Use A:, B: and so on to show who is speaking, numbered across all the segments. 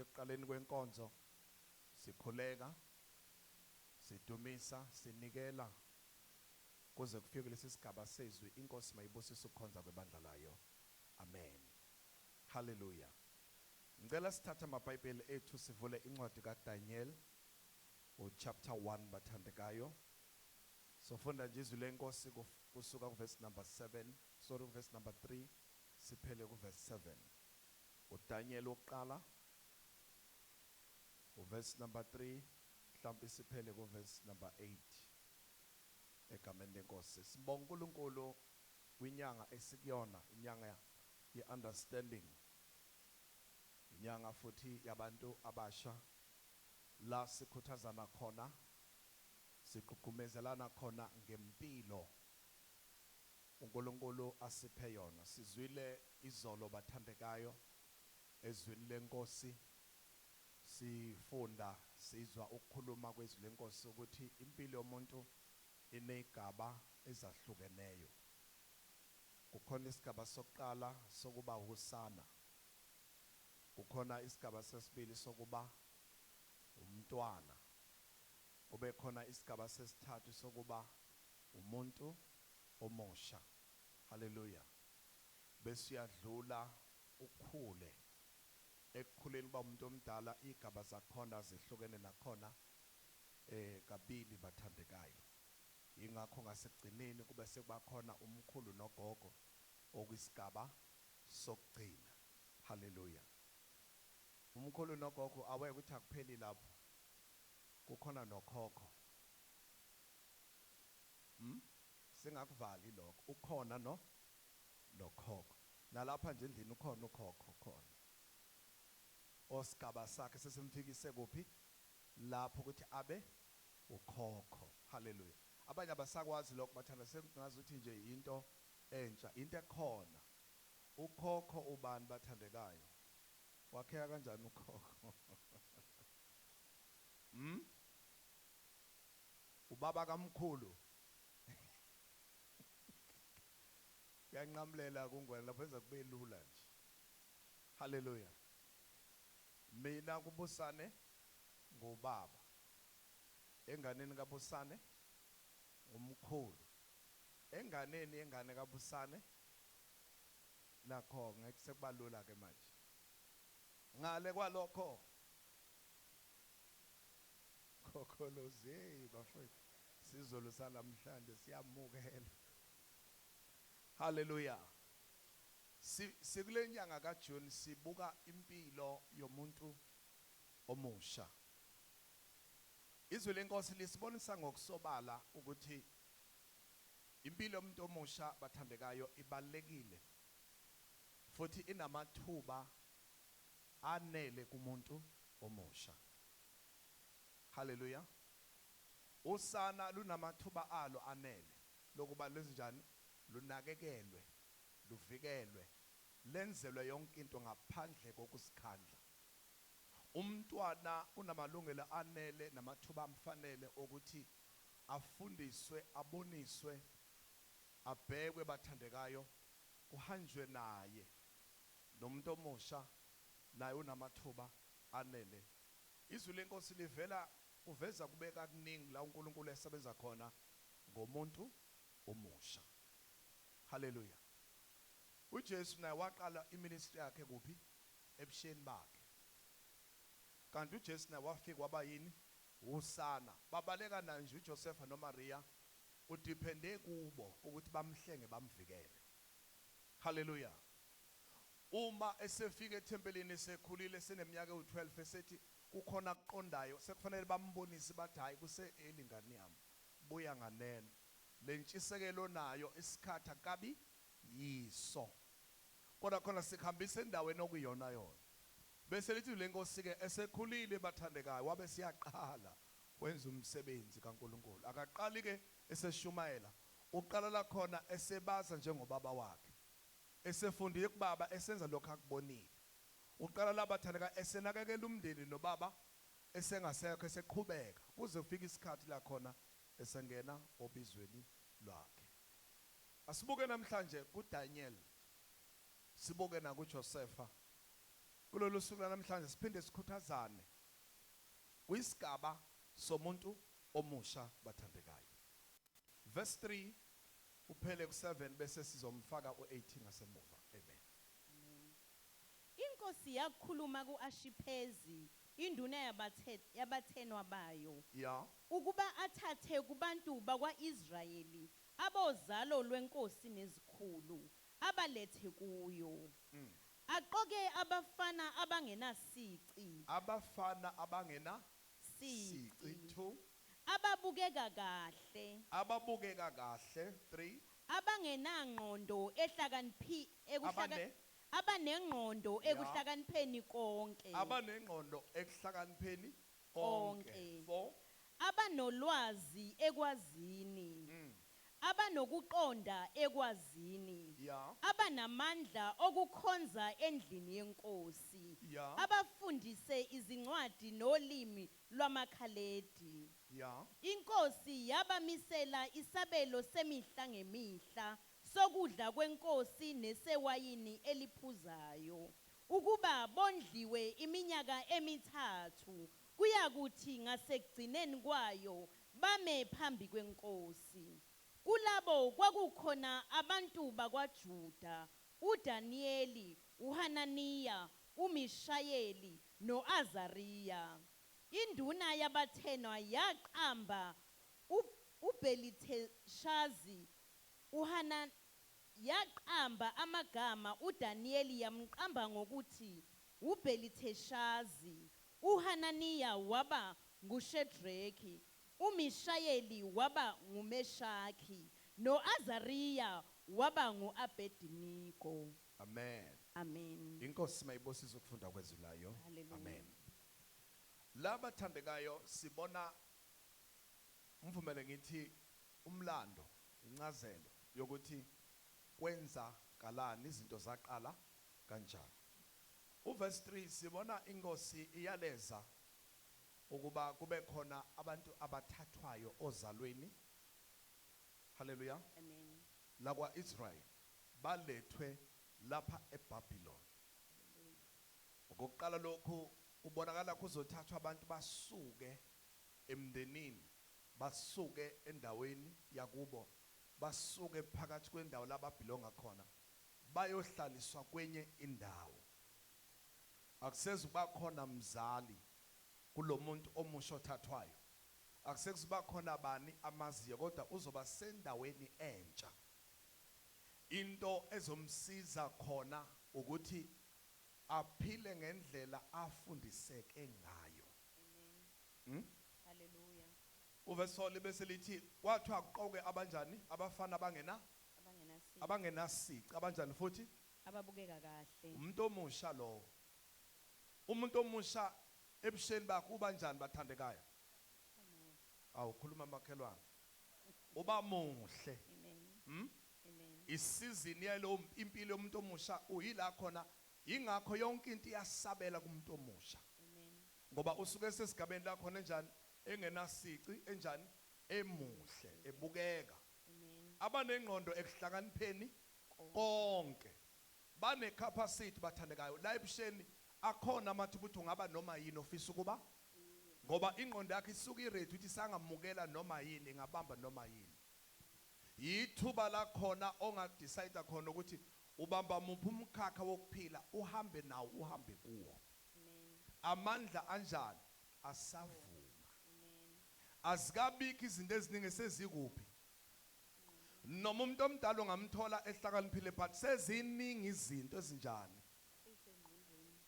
A: ekuqaleni kwenkonzo sikhuleka sidumisa sinikela kuze kufike lesi sigaba sezwi inkosi mayibusise ukukhonza kwebandla layo. Amen. Hallelujah. Ngicela sithathe amabhayibheli ethu sivule incwadi kaDaniel chapter 1 bathandekayo. Sofunda nje izwi lenkosi kusuka kuverse number verse number 3 siphele kuverse 7. uDaniel oqala uverse number 3 mhlawumbe siphele kuverse number 8 egameni lenkosi. Sibonga uNkulunkulu kwinyanga esikuyona, inyanga ye-understanding, inyanga futhi yabantu abasha la sikhuthazana khona siqhuqumezelana khona ngempilo uNkulunkulu asiphe yona. Sizwile izolo bathandekayo ezwini lenkosi, sifunda sizwa ukukhuluma kwezwi lenkosi ukuthi impilo yomuntu inezigaba ezahlukeneyo. Kukhona isigaba sokuqala sokuba usana, kukhona isigaba sesibili sokuba umntwana, kube khona isigaba sesithathu sokuba umuntu omusha. Hallelujah. Bese uyadlula ukhule, ekukhuleni kuba umuntu omdala igaba zakhona zihlukene nakhona kabili bathandekayo. Ingakho ngasekugcineni kube sekuba khona umkhulu nogogo okuyisigaba sokugcina. Hallelujah. Umkhulu nogogo awe ukuthi akupheli lapho, kukhona nokhokho. Singakuvali lokho, ukhona nokhokho. Nalapha nje endlini ukhona ukhokho khona. Osigaba sakhe sesimfikise kuphi? Lapho ukuthi abe ukhokho. Hallelujah. Abanye abasakwazi lokho bathanda sengazi ukuthi nje into entsha, into ekhona. Ukhokho ubani bathandekayo? Wakheka kanjani ukhokho? Ubaba kamkhulu. Yanqamulela kungwena lapho enza kube lula nje. Hallelujah. Mina kubusane ngobaba, enganeni kabusane umkhulu, enganeni yengane kabusane nakho ngeke sekubalula ke manje. Ngale kwalokho khokholozi bafowethu, sizolo salamhlanje siyamukela. Hallelujah. Sikule nyanga kaJune sibuka impilo yomuntu omusha. Izwi lenkosi lisibonisa ngokusobala ukuthi impilo yomuntu omusha bathandekayo ibalekile futhi inamathuba anele kumuntu omusha. Hallelujah. Usana lunamathuba alo anele lokuba lenzenjani, lunakekelwe, luvikelwe, lenzelwe yonke into ngaphandle kokusikhandla. Umntwana unamalungelo anele namathuba amfanele ukuthi afundiswe, aboniswe, abhekwe bathandekayo, kuhanjwe naye. Nomuntu omusha naye unamathuba anele. Izwi lenkosi uveza kubeka kuningi la uNkulunkulu esebenza khona ngomuntu omusha. Hallelujah. uJesu naye waqala iministry yakhe kuphi? Ebusheni bakhe. Kanti uJesu naye wafika waba yini? Usana. Babaleka nje uJoseph noMaria udepende kubo ukuthi bamhlenge bamvikele. Hallelujah. Uma esefika ethempelini esekhulile seneminyaka ewu12 esethi kukhona akuqondayo sekufanele bambonise bathi hayi kuse elingani yami buya nganeno lentshisekelo nayo isikhatha kabi yiso kodwa khona sikhambisa endaweni okuyona yona. Bese lithi lenkosi ke esekhulile bathandekayo wabe siyaqala wenza umsebenzi kaNkuluNkulu. Akaqali ke eseshumayela, uqala la khona esebaza njengobaba wakhe, esefundile kubaba esenza lokho akubonile. Uqala la bathandeka esenakekela umndeni nobaba esengasekho eseqhubeka kuze kufike isikhathi la khona esengena obizweni lwakhe. Asibuke namhlanje kuDaniel, sibuke na kuJosepha, kulolu suku namhlanje siphinde sikhuthazane kuyisigaba somuntu omusha bathandekayo. Verse 3 uphele ku7 bese sizomfaka u18 ngasemuva. Amen.
B: Inkosi yakhuluma kuAshiphezi induna yabathenwa bayo
A: Yeah.
B: ukuba athathe kubantu bakwaIsrayeli abozalo lwenkosi nezikhulu abalethe kuyo. Aqoke abafana abangenasici
A: Abafana abangena
B: sici
A: 2
B: ababukeka kahle
A: ababukeka kahle 3
B: abangenangqondo abanengqondo ekuhlakanipheni konke
A: abanengqondo ekuhlakanipheni konke 4
B: abanolwazi ekwazini abanokuqonda ekwazini
A: Yeah.
B: abanamandla okukhonza endlini yenkosi
A: Yeah.
B: abafundise izincwadi nolimi lwamakhaledi.
A: Yeah.
B: Inkosi yabamisela isabelo semihla ngemihla sokudla kwenkosi nesewayini eliphuzayo ukuba bondliwe iminyaka emithathu kuyakuthi ngasekugcineni kwayo bame phambi kwenkosi. Kulabo kwakukhona abantu bakwaJuda uDanieli, uHananiya, uMishayeli noAzariya. Induna yabathenwa yaqamba uBeliteshazi yaqamba amagama uDanieli yamqamba ngokuthi uBeliteshazi, uHananiya waba nguShedreki, uMishayeli waba nguMeshaki noAzariya waba nguAbednego.
A: Amen.
B: Amen.
A: Inkosi mayibosise ukufunda kwezwi layo.
B: Hallelujah.
A: Amen. Laba thandekayo sibona mvumele ngithi umlando incazelo yokuthi kwenza kalani izinto zaqala kanjani. Uverse 3 sibona inkosi iyaleza ukuba kube khona abantu abathathwayo ozalweni. Hallelujah.
B: Amen.
A: Lakwa Israel balethwe lapha eBabylon. Ukuqala lokhu ubonakala kuzothathwa abantu basuke emndenini, basuke endaweni yakubo, basuke phakathi kwendawo lababelonga khona bayohlaliswa kwenye indawo. Akusezuba khona mzali kulomuntu omusha othathwayo, akusekuba khona bani amaziyo, kodwa uzoba sendaweni entsha. Into ezomsiza khona ukuthi aphile ngendlela afundiseke ngayo.
B: Hallelujah.
A: Uvesole bese lithi wathi aqoke abanjani abafana abangenasici abanjani futhi
B: Ababukeka kahle.
A: umuntu omusha lo. Umuntu omusha ebusheni bakho ubanjani bathandekayo? Awukhuluma makhelwane. Uba muhle.
B: Amen. Amen.
A: Isizini yalo impilo yomuntu omusha uyila khona, ingakho yonke into iyasabela kumuntu omusha.
B: Amen.
A: Ngoba usuke sesigabeni la khona enjani engenasici enjani emuhle ebukeka.
B: Amen.
A: Abanengqondo ekuhlakanipheni konke. Bane capacity bathandekayo. La ebusheni akhona amathi ukuthi ungaba noma yini ofisa ukuba, ngoba ingqondo yakhe isuka iready ukuthi sangamukela noma yini, ngabamba noma yini. Yithuba la khona ongadecide khona ukuthi ubamba muphi umkhakha wokuphila uhambe nawo uhambe kuwo.
B: Amen.
A: Amandla anjani asavuma.
B: Amen.
A: Azikabiki izinto eziningi sezikuphi. Noma umuntu omdala ongamthola ehlakaniphile but seziningi izinto ezinjani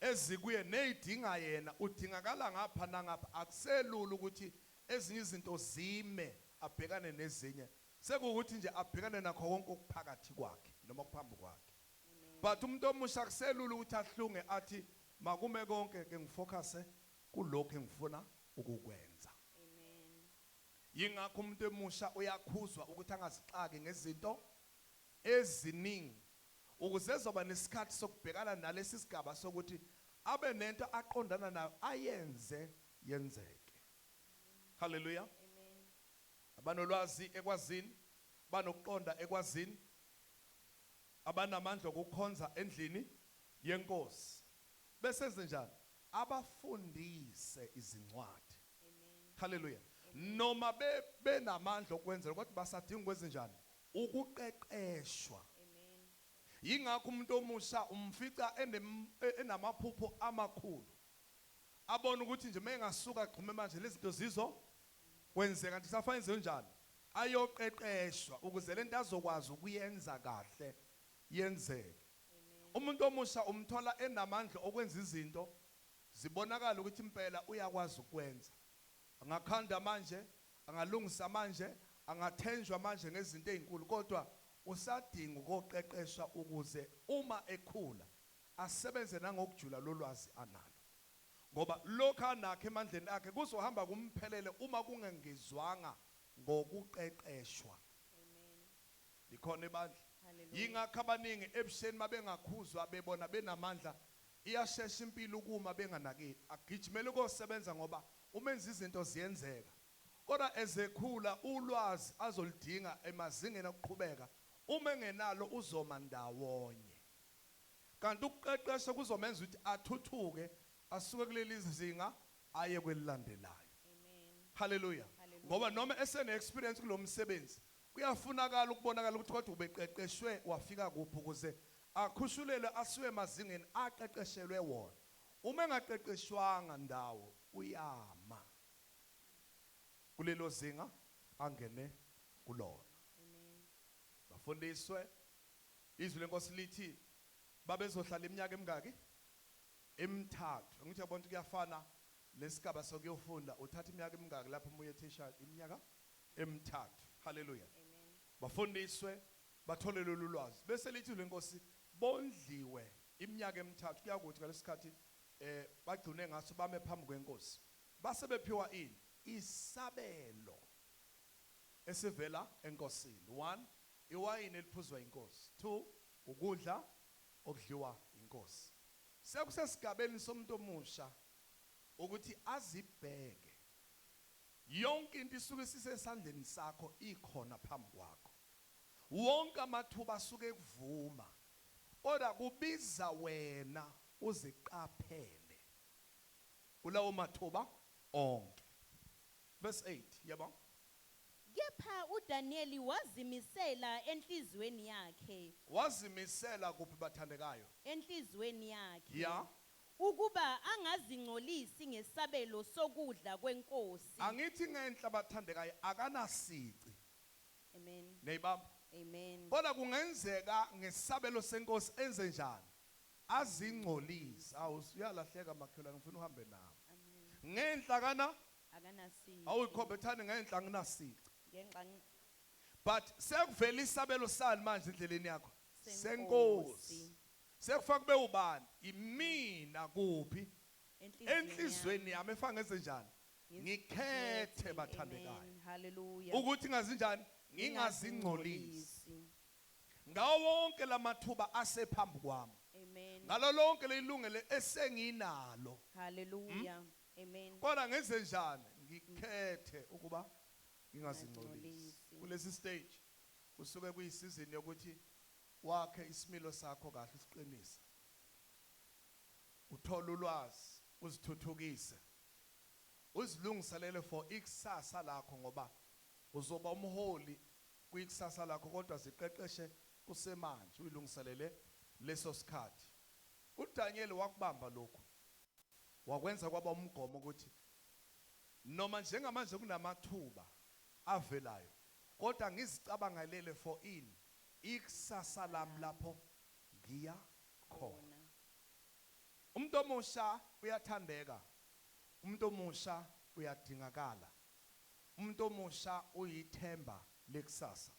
A: ezikuye nezidinga yena, udingakala ngapha nangapha. Akuselula ukuthi ezinye izinto zime abhekane nezinye, sekuwukuthi nje abhekane nakho konke okuphakathi kwakhe noma kuphambi kwakhe. But umuntu omusha akuselula ukuthi ahlunge athi makume konke ke ngifocuse kulokho engifuna ukukwenza.
B: Amen.
A: Yingakho umuntu emusha uyakhuzwa ukuthi angazixaki ngezinto eziningi, ukuze ezoba nesikhathi sokubhekana nalesi sigaba sokuthi abe nento aqondana nayo ayenze yenzeke. Hallelujah.
B: Amen.
A: Abanolwazi ekwazini, banokuqonda ekwazini, abanamandla okukhonza endlini yenkosi. bese senjani abafundise izincwadi.
B: Amen.
A: Hallelujah. Noma benamandla okwenza kodwa basadinga ukwenzenjani ukuqeqeshwa.
B: Amen.
A: Yingakho umuntu omusha umfica enamaphupho amakhulu, abona ukuthi nje mengasuka agxume manje lezi zinto zizo kwenzeka kanti safanele njani ayoqeqeshwa ukuze lento azokwazi ukuyenza kahle yenzeke.
B: Amen.
A: Umuntu omusha umthola enamandla okwenza izinto zibonakala ukuthi impela uyakwazi ukwenza, angakhanda manje, angalungisa manje, angathenjwa manje ngezinto ezinkulu, kodwa usadinga ukuqeqeshwa ukuze uma ekhula asebenze nangokujula lolwazi analo, ngoba lokho anakho emandleni akhe kuzohamba kumphelele uma kungengezwanga ngokuqeqeshwa.
B: Amen.
A: Likhona ibandla.
B: Hallelujah.
A: Yingakho abaningi ebusheni mabengakhuzwa bebona benamandla iyashesha impilo ukuma benganakile, agijimele ukusebenza ngoba umenza izinto ziyenzeka. Kodwa ezekhula ulwazi azolidinga emazingeni okuqhubeka uma engenalo uzoma ndawonye, kanti ukuqeqesha kuzomenza ukuthi athuthuke asuke kuleli zinga aye kwelilandelayo.
B: Amen.
A: Hallelujah.
B: Hallelujah.
A: Ngoba noma esene experience kulo msebenzi kuyafunakala ukubonakala ukuthi kodwa ubeqeqeshwe wafika kuphi ukuze akhushulele asiwe emazingeni aqeqeshelwe wona. Uma engaqeqeshwanga ndawo uyama kulelo zinga angene kulona.
B: Amen.
A: Bafundiswe izwi lenkosi lithi babezohlala iminyaka emingaki emithathu. Ngithi yabona ukuthi kuyafana lesigaba sokuyofunda uthatha iminyaka emingaki lapho umoya ethisha iminyaka emithathu. Hallelujah.
B: Amen.
A: Bafundiswe bathole lolu lwazi bese lithi lenkosi bondliwe iminyaka emithathu. Kuyakuthi ngalesikhathi bagcine ngaso bame phambi kwenkosi base bephiwa ini isabelo esivela enkosini. 1 iwayini eliphuzwa inkosi, 2 ukudla okudliwa inkosi. Sekusesigabeni somuntu omusha ukuthi azibheke yonke into isuke sisesandleni sakho ikhona phambi kwakho, wonke amathuba asuke kuvuma, kodwa kubiza wena uziqaphele kulawo mathuba onke. Verse 8 yabo.
B: Kepha uDanieli wazimisela enhlizweni yakhe.
A: Wazimisela kuphi bathandekayo?
B: Enhlizweni yakhe.
A: Ya.
B: Ukuba angazingcolisi ngesabelo sokudla kwenkosi.
A: Angithi ngenhla bathandekayo akanasici.
B: Amen.
A: Neyibamba.
B: Amen.
A: Kodwa kungenzeka ngesabelo senkosi enze njani? Azingcolisi. Awusuyalahleka makhelwane ngifuna uhambe nawe.
B: Amen.
A: Ngenhla kana
B: Akanasici.
A: awuyikhobethane ngenhla anginasici.
B: Ngenxa
A: But sekuvela isabelo sani manje endleleni yakho?
B: senkosi.
A: Senkosi. Sekufaka kube ubani? Imina kuphi? Enhlizweni yami efaka ngenze njani? Ngikhethe bathandekayo.
B: Amen. Hallelujah.
A: Ukuthi ngazinjani? Ngingazingcolisi. Ngawo wonke lamathuba asephambi kwami.
B: Amen.
A: Ngalo lonke lelungelo esenginalo.
B: Hallelujah. Amen.
A: Kodwa ngenze njani? Ngikhethe ukuba ngingazingcolisi. Kulesi stage kusuke kuyisizini yokuthi wakhe isimilo sakho kahle usiqinise. Uthola ulwazi, uzithuthukise. Uzilungiselele for ikusasa lakho ngoba uzoba umholi kwikusasa lakho, kodwa ziqeqeshe kusemanje uyilungiselele leso sikhathi. uDaniel wakubamba lokho, wakwenza kwaba umgomo ukuthi noma njengamanje kunamathuba avelayo, kodwa ngizicabangelele for ini ikusasa lami lapho ngiya khona. Umuntu omusha uyathandeka, umuntu omusha uyadingakala, umuntu omusha uyithemba lekusasa,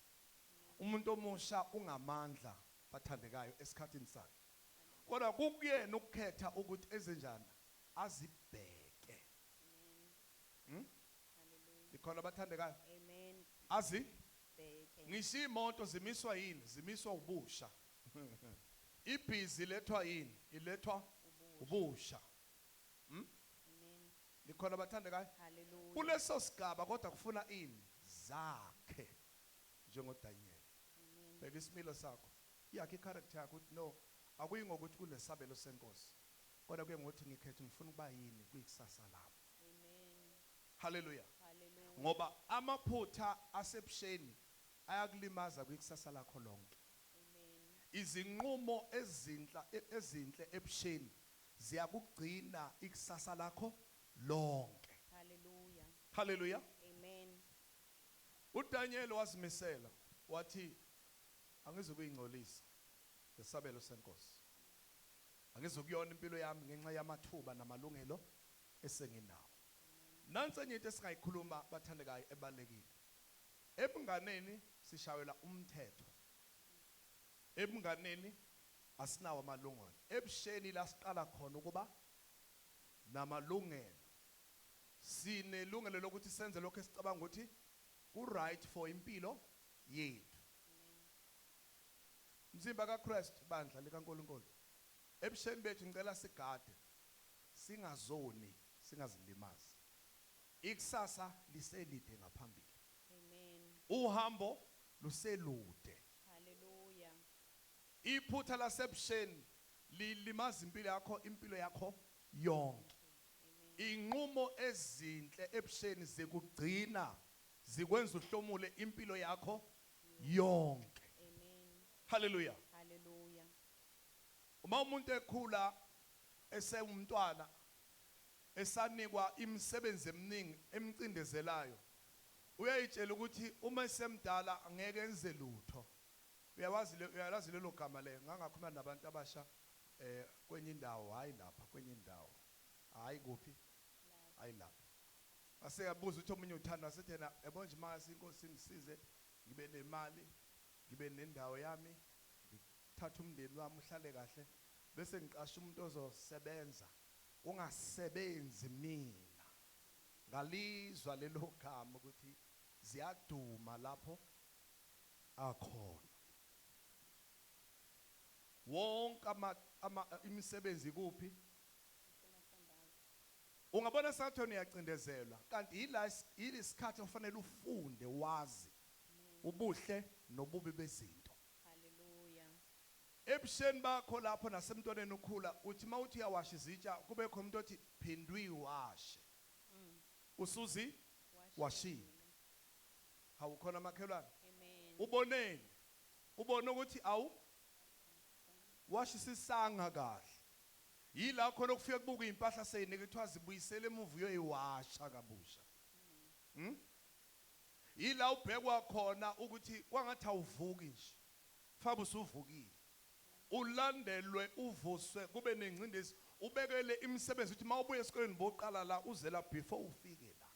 A: umuntu omusha ungamandla bathandekayo esikhathini sakhe. Kodwa kukuyena ukukhetha ukuthi ezenjani azibheke. Likhona bathandekayo.
B: Amen.
A: Azibheke. Ngisho imoto zimiswa yini? Zimiswa ubusha. Ibhizi lethwa yini? Ilethwa ubusha.
B: Amen.
A: Likhona bathandekayo.
B: Hallelujah.
A: Kuleso sigaba kodwa kufuna ini zakhe njengoDaniel.
B: Amen.
A: Bheka isimilo sakho, yakhe icharacter yakho ukuthi no, akuyi ngokuthi kunesabelo senkosi, kodwa kuye ngokuthi ngikhethe ngifuna ukuba yini kuyikusasa lami.
B: Amen.
A: Haleluya.
B: Hallelujah.
A: Ngoba amaphutha asebusheni ayakulimaza kwikusasa lakho lonke.
B: Amen.
A: Izinqumo ezinhle ebusheni ziyakugcina ikusasa lakho lonke.
B: Hallelujah.
A: Haleluya.
B: Amen.
A: uDaniel wazimisela wathi angizokuyingcolisa ngesabelo senkosi. Angizokuyona impilo yami ngenxa yamathuba namalungelo esenginawo. Nansi enye into esingayikhuluma bathandekayo ebalekile. Ebunganeni sishawela umthetho. Ebunganeni asinawo amalungelo. Ebusheni la siqala khona ukuba namalungelo. Sinelungelo lokuthi senze lokho esicabanga ukuthi ku right for impilo yethu. Mzimba kaKristu bandla likaNkulunkulu. Ebusheni bethu ngicela sigade singazoni singazilimazi. Ikusasa liselide ngaphambili.
B: Amen.
A: Uhambo luselude.
B: Hallelujah.
A: Iphutha lasebusheni lilimaza impilo yakho yonke. Inqumo ezinhle ebusheni zekugcina zikwenza uhlomule impilo yakho yonke.
B: Amen.
A: Hallelujah.
B: Hallelujah.
A: Uma umuntu ekhula esewumntwana esanikwa imisebenzi eminingi emcindezelayo uyayitshela ukuthi uma esemdala angeke enze lutho. Uyalazi lelo gama le ngangakhuluma nabantu abasha kwenye indawo hayi lapha kwenye indawo hayi kuphi hayi lapha aseyabuza ukuthi omunye uthanda asethena yabo nje mase inkosi ngisize ngibe nemali ngibe nendawo yami ngithatha umndeni wami uhlale kahle bese ngiqasha umuntu ozosebenza ungasebenzi mina ngalizwa lelo gama ukuthi ziyaduma lapho akhona wonke imisebenzi kuphi ungabona sathi uyacindezelwa kanti ilesikhathi ofanele ufunde wazi ubuhle nobubi bezinto.
B: Hallelujah.
A: Ebusheni bakho lapho nasemntwaneni ukhula uthi mawuthi uyawasha izitsha kube khona umuntu othi phindwe iwashe usuzi washile. Hawukhona makhelwane.
B: Amen.
A: Uboneni ubone ukuthi awu washisisanga kahle. Yila khona kufika kubuka impahla seyinike kuthiwa zibuyisele emuva uyoyiwasha kabusha. Yila ubhekwa khona ukuthi kwangathi awuvuki nje. Fabu usuvukile. Ulandelwe uvuswe kube nengcindezi ubekele imisebenzi ukuthi mawubuye esikoleni boqala la uzela before ufike la.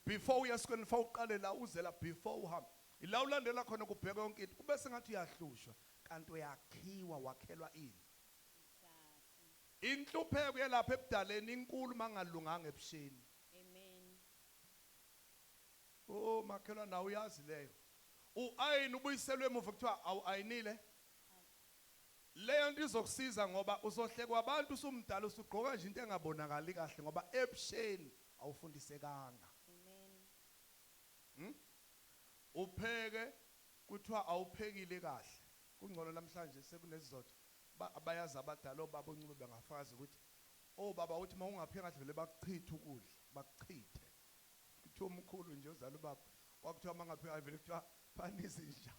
A: Before uya esikoleni fa uqale la uzela before uhamba. Ila ulandela khona kubheka yonke into kube sengathi uyahlushwa kanti uyakhiwa wakhelwa ini. Inhlupheko yelapha ebudaleni inkulu mangalunganga ebusheni.
B: Amen.
A: Oh makhelwa na uyazi leyo. Ayini ubuyiselwe emuva kuthiwa awayinile. Leyo nto izokusiza ngoba uzohlekwa abantu usumdala usugqoka nje into engabonakali kahle ngoba ebusheni awufundisekanga.
B: Amen.
A: Upheke kuthiwa awuphekile kahle. Kungcono namhlanje sekunezizotho abayazi abadala obaba uncube bengafazi ukuthi baba uthi mawungapheki kahle vele bakuchitha ukudla bakuchithe. Kuthiwa umkhulu nje uzala ubaba kwakuthiwa mangapheki vele kuthiwa phani izinja.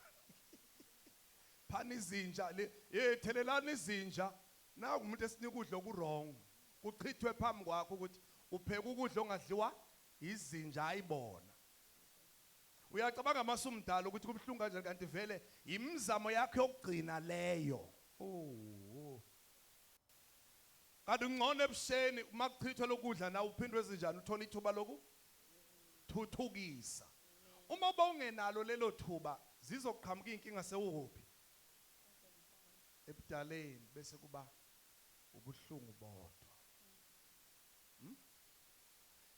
A: Phani izinja thelelana izinja naku umuntu esinika ukudla okurong kuchithwe phambi kwakho ukuthi upheka ukudla ongadliwa izinja ayibona. Uyacabanga masumdala ukuthi kubhlungu kanjani kanti vele imizamo yakhe yokugcina leyo. Kanti ungcono ebusheni uma kuchithwe lokudla na uphindwe ezinjani uthola ithuba loku thuthukisa. Uma bawungenalo lelo thuba zizoqhamuka inkinga sewuphi ebudaleni bese kuba ubuhlungu bodwa.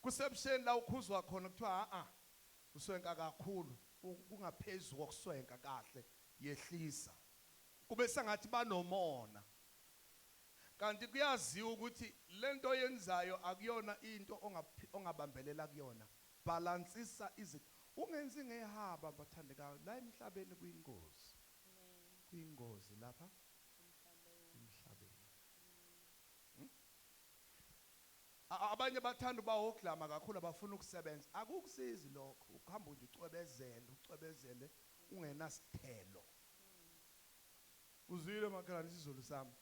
A: Kusebusheni la ukhuzwa khona kuthiwa uswenka kakhulu kungaphezulu kokuswenka kahle yehlisa kube sengathi banomona kanti kuyaziwa ukuthi lento yenzayo akuyona into ongabambelela kuyona. Balansisa ungenzi ngehaba bathandekayo la emhlabeni kuyingozi. Kuyingozi lapha emhlabeni. Abanye bathanda uba oglama kakhulu abafuna ukusebenza. Akukusizi lokho. Ukuhamba nje ucwebezele ungenasithelo. Uzwile makhelwane isizulu sami.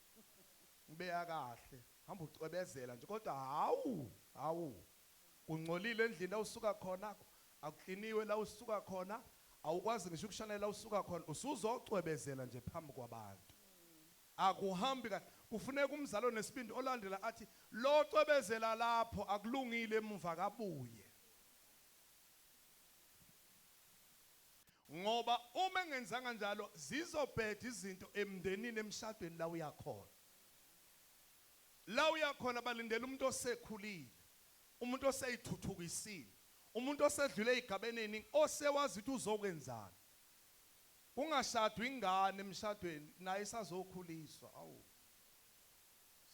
A: Ngibeya kahle. Hamba ucwebezela nje kodwa hawu. Kungcolile endlini la usuka khona, akukliniwe la usuka khona, awukwazi ngisho ukushanela la usuka khona, usuzocwebezela nje phambi kwabantu. Akuhambi kahle. Kufuneka umzali onesibindi olandela athi lo cwebezela lapho akulungile emuva kabuye. Ngoba uma engenzanga njalo zizobheda izinto emndenini emshadweni la uyakhona. La uyakhona balindele umuntu osekhulile, umuntu oseyithuthukisile, umuntu osedlule ezigabeni eziningi osewazi ukuthi uzokwenzana. Kungashadwa ingane emshadweni naye isazokhuliswa. Awu.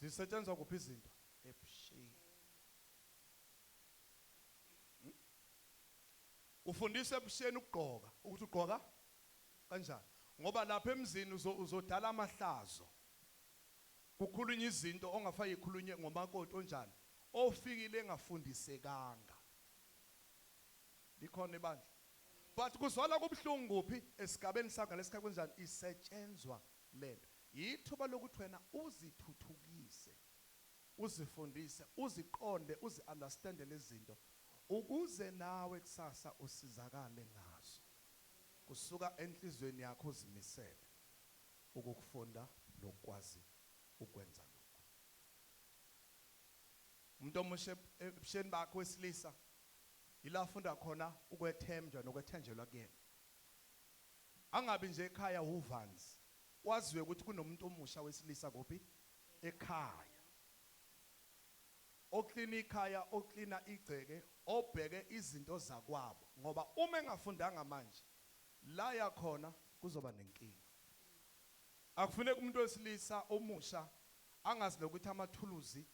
A: Zisetshenzwa kuphi izinto? Ebusheni. Ufundiswa ebusheni ukugqoka, ukuthi ugqoka kanjani? Ngoba lapha emzini uzodala amahlazo. Kukhulunywa izinto ongafake ikhulunye ngomakoti onjani, ofikile engafundisekanga. Likhona ibandla. But kuzwala kubhlungu kuphi esigabeni sakho lesikhathi kanjani isetshenzwa lento. Yithuba lokuthi wena uzithuthukise, uzifundise, uziqonde, uzi-understand lezi zinto ukuze nawe kusasa usizakale ngazo. Kusuka enhlizweni yakho uzimisele ukufunda lokwazi ukwenza lokho. Umuntu omusha ebusheni bakho wesilisa ila afunda khona ukwethemba nokwethenjelwa kuyena. Angabi nje ekhaya uvanzi. Waziwe ukuthi kunomuntu omusha wesilisa kuphi ekhaya. Oklina ikhaya, oklina igceke, obheke izinto zakwabo. Ngoba uma engafundanga manje la yakhona kuzoba nenkinga. Akufuneka umuntu wesilisa omusha angazi lokuthi amathuluzi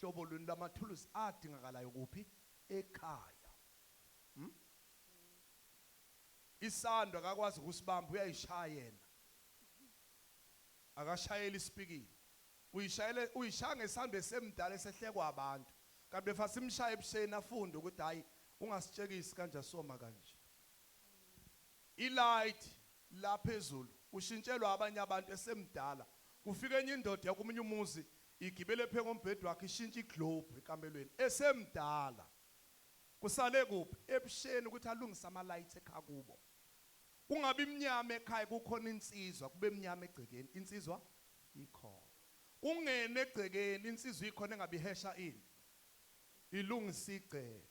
A: hlobo luni lamathuluzi adingakalayo kuphi ekhaya. Isando akakwazi ukusibamba uyayishaya yena. Akashayela isipikile. Uyishaya ngesando esemdala esehlekwa abantu. Kanti befase imshaya ebusheni afunde ukuthi hayi ungasitshekisi kanje soma kanje. Ilight la phezulu ushintshelwa abanye abantu esemdala. Kufika enye indoda yakumunye umuzi igibele phe ngombhedo wakhe ishintsha iglobe ekamelweni esemdala. Kusale kuphi ebusheni ukuthi alungise ama lights ekhaya kubo. Kungabi imnyama ekhaya kukhona insizwa kube emnyama egcekeni insizwa ikhona. Ungene egcekeni insizwa ikhona engabi hesha ini. Ilungisa igceke.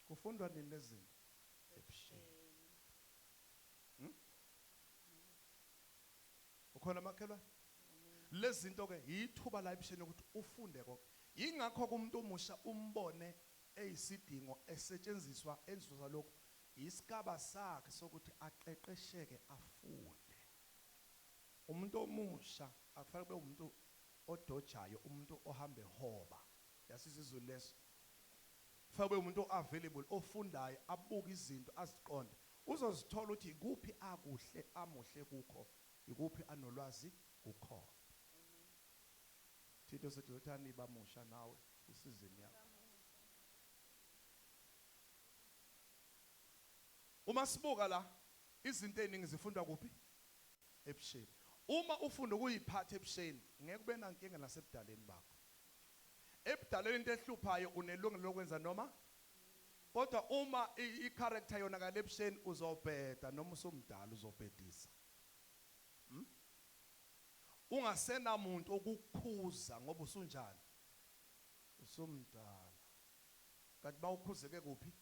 A: Kufundwa nini lezinto ebusheni? Ukhona makhelwane? Lezinto ke yithuba la ebusheni ukuthi ufunde konke. Yingakho kumuntu omusha umbone eyisidingo esetshenziswa enzuza lokho isigaba sakhe sokuthi aqeqesheke afunde. Umuntu omusha akufanele kube umuntu odojayo, umuntu ohambe hoba. Yasizizwe leso. Kufanele kube umuntu available ofundayo, abuka izinto aziqonde. Uzozithola ukuthi ikuphi akuhle amuhle kukho, ikuphi anolwazi kukho. Thito sethi uthani bamusha nawe isizini yakho. Uma sibuka la izinto eziningi zifundwa kuphi ebusheni. Uma ufunda ukuyiphatha ebusheni ngeke kube nankinga nasebudaleni bakho. Ebudaleni into ehluphayo unelungelo lokwenza noma kodwa uma i-character yona kale ebusheni uzobheda noma usumdala uzobhedisa. Ungasena umuntu okukhuza ngoba usunjani usumdala. Kanti bawukhuzeke kuphi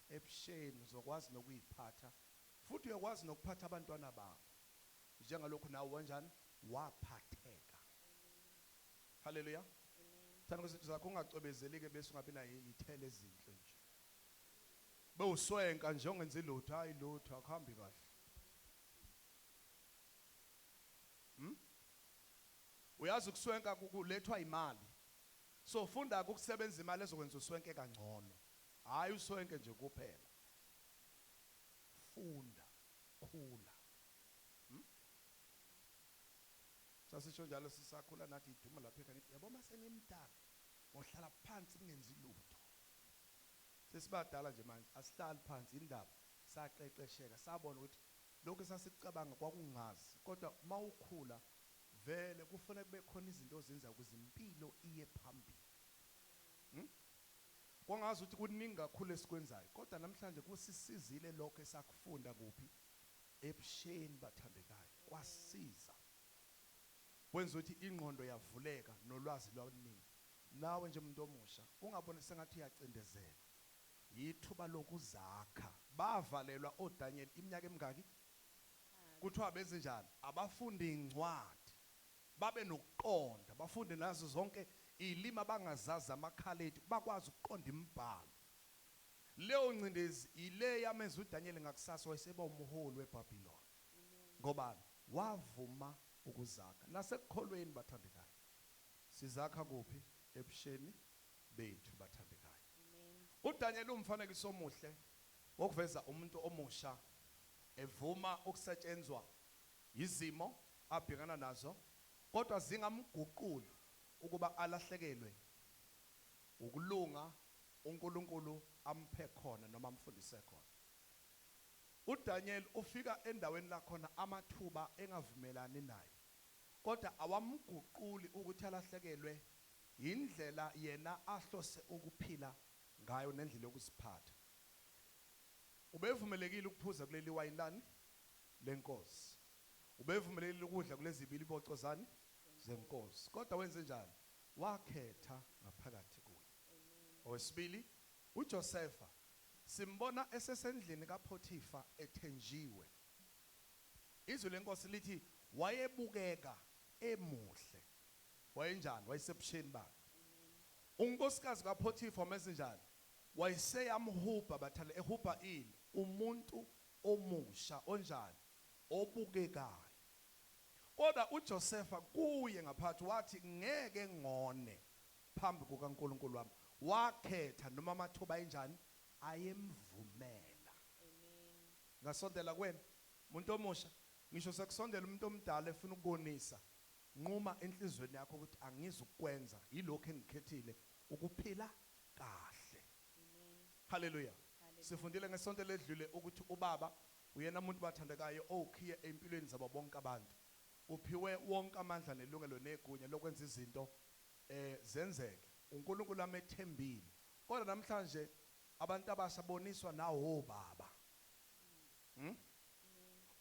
A: ebusheni uzokwazi nokuyiphatha futhi uyakwazi nokuphatha abantwana bakho njengalokho nawe kanjani waphatheka. Haleluya. Thana kwezinto zakho ungacwebezelike bese ungabi nayo ithele ezinhle nje. Bewuswenka nje ungenze lutho hayi lutho akuhambi kahle. Uyazi ukuswenka kulethwa imali. So funda ukusebenza imali ezokwenza uswenke kangcono. Hayi uswenke nje kuphela. Funda, khula. Sasisho njalo sisakhula nathi iduma lapha ekhaya nithi yabo masenimdala ngohlala phansi kungenzi lutho. Sesibadala nje manje asihlali phansi indaba saqeqesheka sabona ukuthi lokho esasicabanga kwakungazi kodwa mawukhula vele kufanele kube khona izinto ozenza ukuze impilo iye phambili. Kwangazi ukuthi kuningi kakhulu esikwenzayo kodwa namhlanje kusisizile lokho esakufunda kuphi ebusheni bathandekayo kwasiza kwenza ukuthi ingqondo yavuleka nolwazi lwabaningi. Nawe nje umuntu omusha ungaboni sengathi uyacindezela yithuba lokuzakha. Bavalelwa oDaniel iminyaka emingaki kuthiwa benze njani? Abafundi incwadi babe nokuqonda bafunde nazo zonke ilimi abangazazi amakhaleti bakwazi ukuqonda imibhalo. Leyo ncindezi ile yamenza uDaniel ngakusasa wayeseba umholi weBhabhiloni ngoba wavuma ukuzakha. Nasekukholweni bathandekayo sizakha kuphi? Ebusheni bethu bathandekayo. uDaniel umfanekiso omuhle wokuveza umuntu omusha evuma ukusetshenzwa izimo abhekana nazo kodwa zingamguquli ukuba alahlekelwe ukulunga uNkulunkulu amphe khona noma amfundise khona. uDaniel ufika endaweni la khona amathuba engavumelani naye kodwa awamguquli ukuthi alahlekelwe indlela yena ahlose ukuphila ngayo nendlela yokusiphatha. Ubevumelekile ukuphuza kuleli wayini lani lenkosi. Ubevumelekile ukudla kulezi bili bocozani zenkosi. Kodwa wenze njani? Wakhetha ngaphakathi kuye. Owesibili uJosefa simbona esesendlini kaPhothifa ethenjiwe. Izwi lenkosi lithi wayebukeka emuhle. Wayenjani? Wayesebusheni bakhe. Unkosikazi kaPhothifa menze njani? Wayeseyamhuba bathale ehuba ini umuntu omusha onjani obukekayo. Kodwa uJosefa kuye ngaphathi wathi ngeke ngone phambi kukaNkulunkulu wami. Wakhetha noma amathuba enjani ayemvumela. Ngasondela kwena umuntu omusha ngisho sekusondela umuntu omdala efuna ukubonisa nquma enhlizweni yakho ukuthi angizukwenza yilokho engikhethile ukuphila kahle. Haleluya. Sifundile ngesonto ledlule ukuthi ubaba uyena umuntu bathandekayo okhiye empilweni zabo bonke abantu. Uphiwe wonke amandla nelungelo negunya lokwenza izinto zenzeke. uNkulunkulu amethembile. Kodwa namhlanje abantu abasha boniswa nawo baba.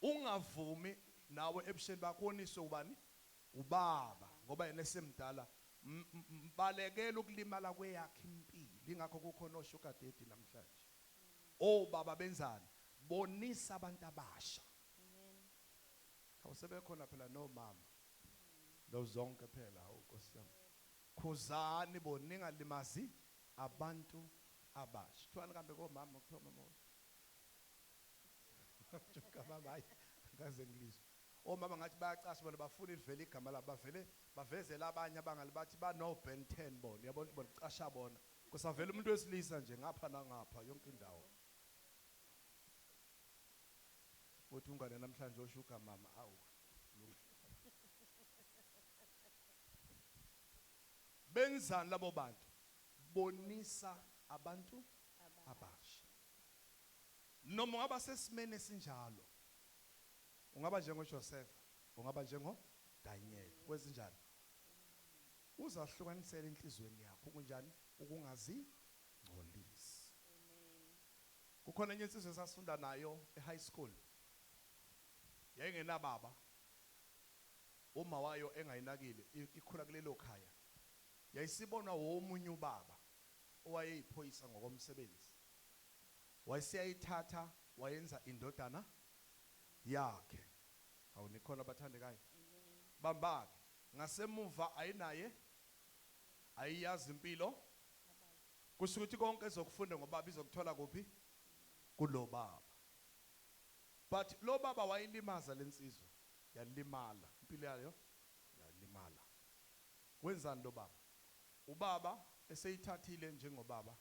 A: Ungavumi nawe ebusheni bakho oniswe ubani? Ubaba ngoba yena esemdala balekela ukulimala kweyakhe impilo. Ingakho kukhona oshuka daddy namhlanje. Baba benzani? Bonisa abantu abasha. Awusebekhona phela no mama. Lo zonke phela uNkosi yami. Khuzani boningalimazi abantu abasha. Kuthiwa kambe komama kuthiwa mama. Joka mama hayi ngaze ngilizwe. Omama ngathi bayacasha bona bafuna ivele igama labo bavezela abanye abangale bathi ba no Ben 10 bona yabona bona icasha bona kusavela umuntu wesilisa nje ngapha nangapha yonke indawo. Uthi ungane namhlanje oshuka mama awu. Benzani labo bantu? Bonisa abantu abasha. Noma ungaba sesimene sinjalo. Ungaba njengoJoseph, ungaba njengoDaniel. Wenze njani? Uzahlukanisela enhlizweni yakho kunjani ukungazi ngcolisi. Kukhona enye insizwe esasifunda nayo eHigh School. Yayingena baba. Uma wayo engayinakile ikhula kulelo khaya. Yayisibonwa womunye ubaba owayeyiphoyisa ngokomsebenzi. Wayesiyayithatha wayenza indodana yakhe. Awunikhona abathandekayo. Bambake ngasemuva ayinaye ayiyazi impilo. Kusho ukuthi konke ezokufunda ngobaba izokuthola kuphi? Kulo baba. But lo baba wayilimaza lensizwe. Yalimala impilo yayo yalimala. Wenzani lo baba? Ubaba eseyithathile njengobaba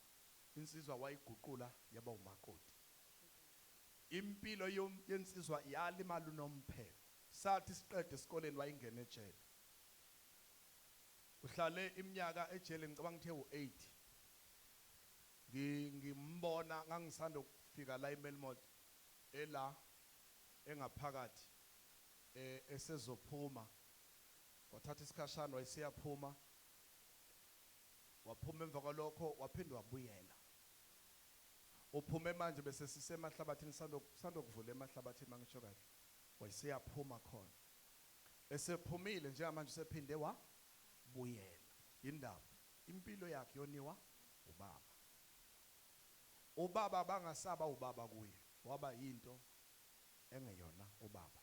A: insizwa wayiguqula yaba umakoti. Impilo yensizwa yalimala unomphela. Sathi siqede esikoleni wayingena ejele. uhlale iminyaka ejele ngicabanga uthe u8 ngimbona ngangisanda ukufika la eMelmont ela engaphakathi esezophuma wathatha isikhashana wayesiyaphuma waphuma emva kwalokho waphinde wabuyela uphume manje bese sisemahlabathini sando kuvula emahlabathini mangisho kahle wayesiyaphuma khona esephumile njengamanje usephinde wabuyela indaba impilo yakhe yoniwa ubaba bangasaba ubaba kuye waba yinto engeyona ubaba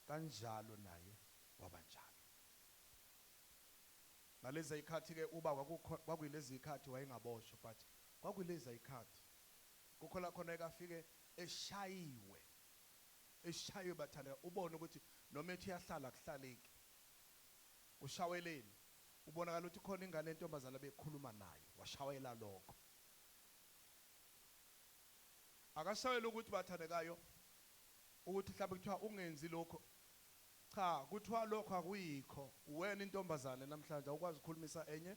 A: kanjalo naye wabanjalo ngalezi izikhathi ke ubaba kwakuyilezi izikhathi wayengaboshwa but kwakuyilezi izikhathi kukhona khona ekafike eshayiwe bathanda ubone ukuthi noma ethi yahlala kuhlaleki ushaweleni ubonakala ukuthi khona ingane entombazana bekhuluma nayo washawela lokho akashawela ukuthi bathandekayo ukuthi mhlawumbe kuthiwa ungenzi lokho cha kuthiwa lokho akuyikho wena intombazane namhlanje ukwazi ukukhulumisa enye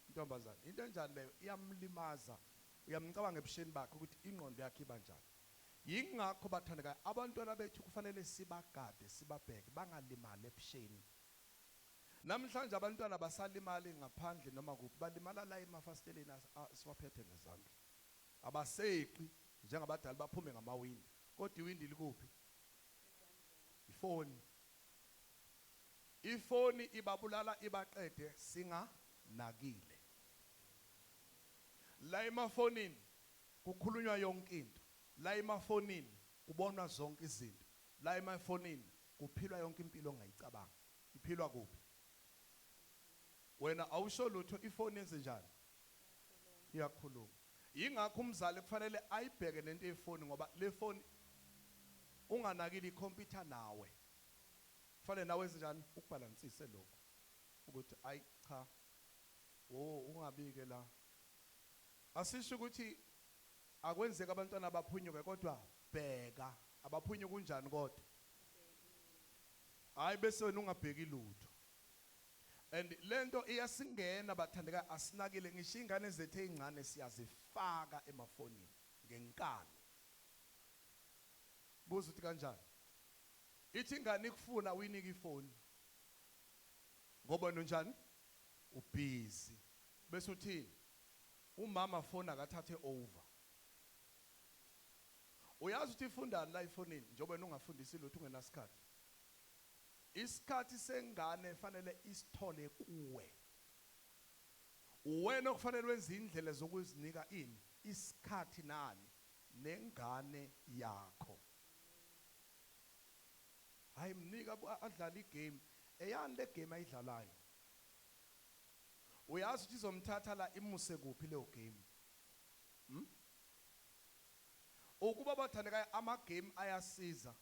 A: intombazane into enjani leyo iyamlimaza uyamcabanga ebusheni bakhe ukuthi ingqondo yakhe ibanjani yingakho bathandekayo abantwana bethu kufanele sibagade sibabheke bangalimali ebusheni namhlanje abantwana basalimali ngaphandle noma kuphi balimala la emafasteleni siwaphethe ngezandla abaseqi njengabadala baphume ngamawindi kodwa iwindi likuphi ifoni ibabulala ibaqede singanakile la emafonini kukhulunywa yonke into la emafonini kubonwa zonke izinto la emafonini kuphilwa yonke impilo ongayicabanga iphilwa kuphi wena awusho lutho ifoni yenze njani iyakhuluma yingakho umzali kufanele ayibheke lento yefoni ngoba le phone unganakile ikhompyutha nawe kufanele nawe enzenjani ukubalansise lokho ukuthi ayi cha ungabike la asisho ukuthi akwenzeka abantwana abaphunyuke kodwa bheka abaphunyuka kunjani kodwa hayi bese wena ungabheki lutho and lento iyasingena bathandeka asinakile ngisho ingane zethu ezincane siyazifaka emafonini ngenkani buza uthi kanjani ithi ingane ikufuna uyinika ifoni ngoba njani ubusy bese uthini umama phone akathathe over uyazi ukuthi ifundani la ifonini njengoba wena ungafundisi lutho ungenasikhathi isikhathi sengane fanele isithole kuwe wena kufanele wenze indlela zokuzinika ini isikhathi nani nengane yakho hayi mnika adlala igame eyani le game ayidlalayo uyazi ukuthi izomthatha la imuse kuphi leyo game ukuba bathandeka ama game ayasiza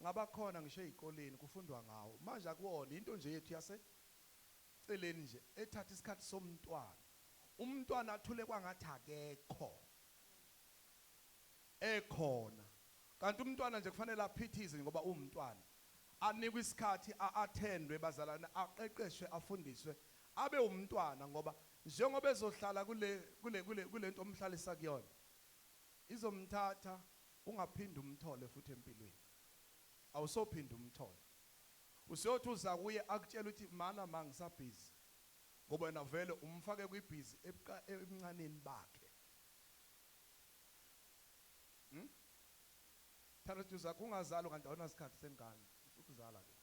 A: ngaba khona ngisho ezikoleni kufundwa ngawo manje akuwona into nje yethu yase celeni nje ethatha isikhathi somntwana umntwana athule kwangathi akekho ekhona kanti umntwana nje kufanele aphithize ngoba umntwana anikwe isikhathi athendwe bazalana aqeqeshwe afundiswe abe umntwana ngoba njengoba ezohlala kule nto omhlalisa kuyona izomthatha ungaphindi umthole futhi empilweni awusophinda umthole usiyothi uza kuye akutshela ukuthi mana mangisabhizi ngoba wena vele umfake kwibhizi emncaneni bakhe thana ukuthi uza kungazalo kanti awunasikhathi sengane ukuzala ke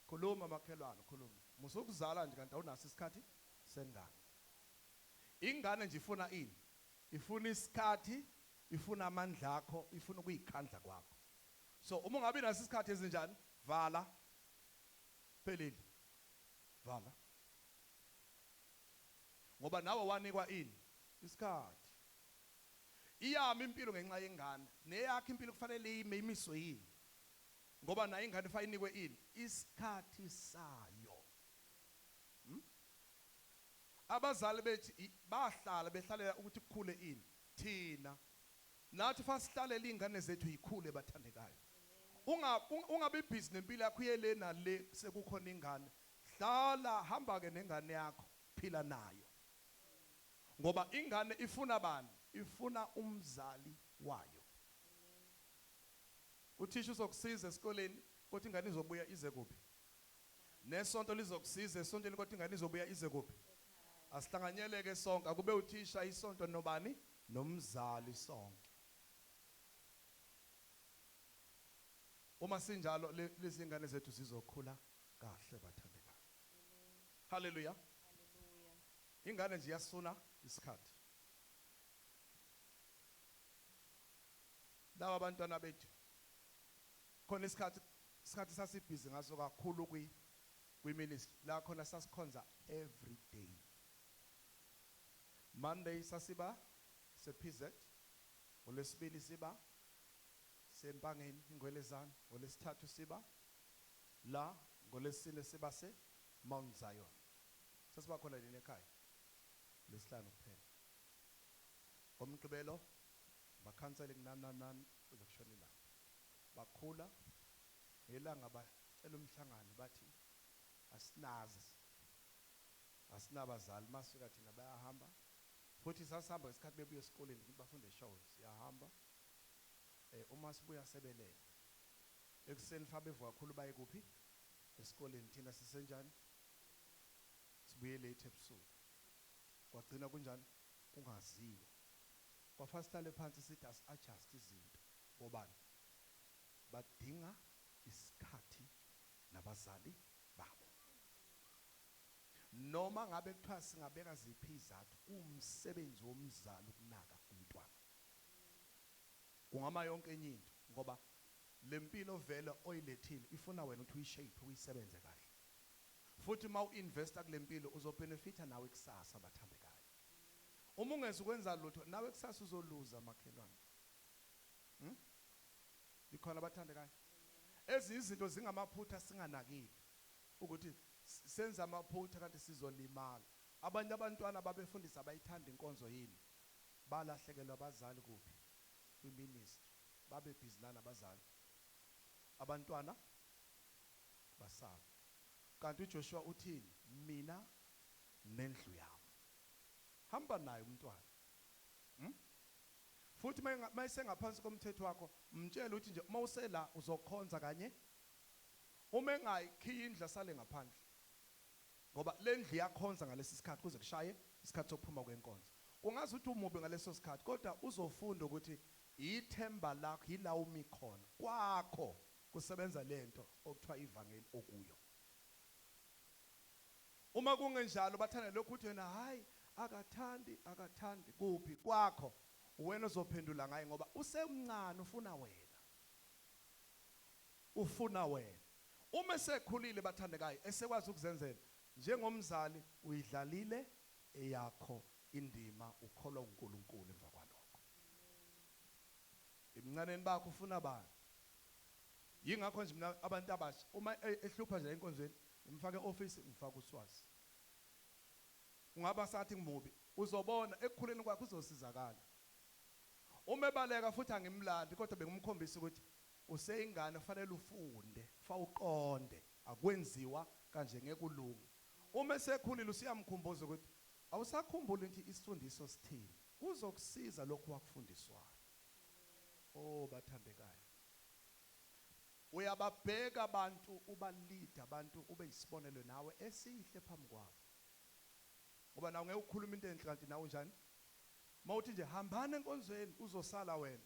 A: khuluma makhelwane khuluma musukuzala nje kanti awunaso isikhathi sengane ingane nje ifuna ini ifuna isikhathi ifuna amandla akho ifuna ukuyikhandla kwakho so uma ungabi naso isikhathi ezinjani vala pheleli vala ngoba nawe wanikwa ini isikhathi iyami impilo ngenxa yengane neyakho impilo kufanele imiswe yini ngoba nayo ingane ifanele inikwe ini isikhathi sayo abazali bethi bahlala behlalela ukuthi kukhule ini thina nathi fasihlalele ingane zethu yikhule bathandekayo ungabe busy nempilo yakho uyele na le sekukhona ingane. Hlala hamba ke nengane yakho, phila nayo. Ngoba ingane ifuna bani? Ifuna umzali wayo. Uthisha uzokusiza esikoleni kodwa ingane izobuya ize kuphi? Nesonto lizokusiza esontweni kodwa ingane izobuya ize kuphi? Asihlanganyeleke sonke, akube uthisha isonto nobani? Nomzali sonke. Uma sinjalo lezi ngane zethu zizokhula kahle bathandekayo. Hallelujah.
B: Hallelujah.
A: Ingane nje iyasuna isikhathi. Lawa abantwana bethu khona isikhathi sasibhizi ngaso kakhulu kwi-ministry la khona sasikhonza every day. Monday sasiba sePZ, uLwesibili siba seMpangeni iNgwelezane, uLwesithathu siba la, ngoLwesine siba se Mount Zion. Sasiba khona nini ekhaya? Lesihlanu kuphela. Ngomgqibelo bakhansela kunanani kuze kushone ilanga. Bakhula ngelanga bacela umhlangano bathi asinabazali masifika thina bayahamba. Futhi sasihamba ngesikhathi bebuya esikoleni ukuthi bafunde shows, siyahamba. Uma sibuya sebelele. Ekuseni fa bevuka kakhulu baye kuphi? Esikoleni thina sisenjani? Sibuye late ebusuku. Kwagcina kunjani? Kungaziwa. Kwafika sihlale phansi sithi as-adjust izinto. Ngobani? Badinga isikhathi nabazali babo. Noma ngabe kuthiwa singabeka ziphi izathu, umsebenzi womzali ukunaka umntwana. Kungama yonke enye into ngoba lempilo vele oyilethile ifuna wena ukuthi uyishape uyisebenze kahle. Futhi uma uinvesta kulempilo uzobenefita nawe kusasa bathandekayo. Uma ungeza ukwenza lutho nawe kusasa uzoluza makhelwane. Ikhona bathandekayo. Ezi izinto zingamaphutha singanakile ukuthi senza amaphutha kanti sizolimala. Abanye abantwana babefundisa abayithanda inkonzo yini balahlekelwa abazali kuphi? Kwi-ministry babe busy nabazali. Abantwana basaba. Kanti uJoshua uthini? Mina nendlu yami. Hamba naye umntwana. Futhi mayisengaphansi komthetho wakho, mtshela ukuthi nje uma usela uzokhonza kanye. Uma engayikhiya indlu asale ngaphandle. Ngoba le ndlu iyakhonza ngalesi sikhathi kuze kushaye isikhathi sokuphuma kwenkonzo. Kungazi ukuthi umubi ngaleso sikhathi kodwa uzofunda ukuthi ithemba lakho yila umi khona. Kwakho kusebenza lento okuthiwa ivangeli okuyo. Uma kungenjalo bathanda lokhu uthi wena hayi akathandi kuphi kwakho wena uzophendula ngaye ngoba usemncane ufuna wena. Uma esekhulile bathandekayo esekwazi ukuzenzela njengomzali uyidlalile eyakho indima ukholwa uNkulunkulu emva kwalokho. Emncaneni bakho ufuna bani? Yingakho nje mina abantu abasha uma ehlupha nje enkonzweni ngimfake eoffice ngifaka uSwazi. Ungaba sathi ngimubi uzobona ekukhuleni kwakho uzosizakala. Uma ebaleka futhi angimlandi kodwa bengimkhombisa ukuthi useyingane kufanele ufunde, uqonde akwenziwa kanje ngekulunga. Uma esekhulile usiyamkhumbuza ukuthi awusakhumbuli ukuthi isifundiso sithini. Kuzokusiza lokho wakufundiswayo. Oh bathandekayo. Uyababheka abantu ubalide abantu ube isibonelo nawe esihle phambi kwabo. Ngoba nawe ngeke ukhuluma into enhle kanti nawe njani? Mawuthi nje hambana enkonzweni uzosala wena.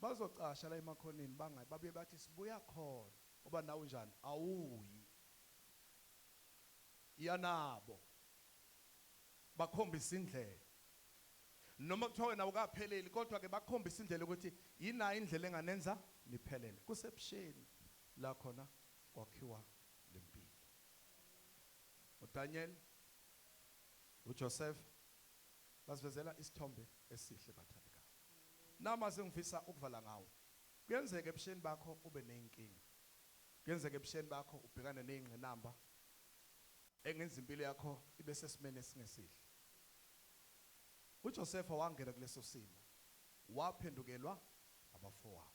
A: Bazocasha la emakhoneni babuye bathi sibuya khona. Ngoba nawe njani? Awuyi. Yanabo. Bakhombisa indlela. Noma kuthiwa wena ukapheleli kodwa ke bakhombisa indlela ukuthi yina indlela enganenza niphelele. Kusebusheni la khona kwakhiwa lempilo. uDaniel, uJoseph basivezela isithombe esihle bathandekayo. Nama sengifisa ukuvala ngawo. Kuyenzeka ebusheni bakho ube nenkinga. Kuyenzeka ebusheni bakho ubhekane nezingqinamba engenza impilo yakho ibe sesimene esingesihle. uJoseph wangena kuleso simo waphendukelwa abafowabo.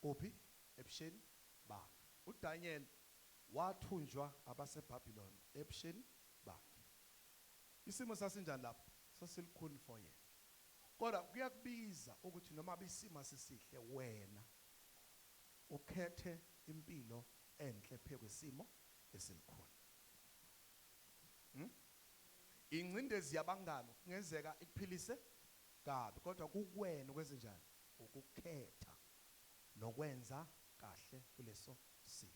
A: kuphi ebusheni bakhe. uDaniel wathunjwa abaseBhabhiloni ebusheni bakhe. Isimo sasinjani lapho? Sasilikhuni for yena. Kodwa kuyakubiza ukuthi noma bisima sisihle wena ukhethe impilo enhle phekwesimo esilikhuni. Ingcindezi yabangalo kungenzeka ikuphilise kabi, kodwa kukuwena ukwenze njani? Ukukhetha nokwenza kahle kuleso simo.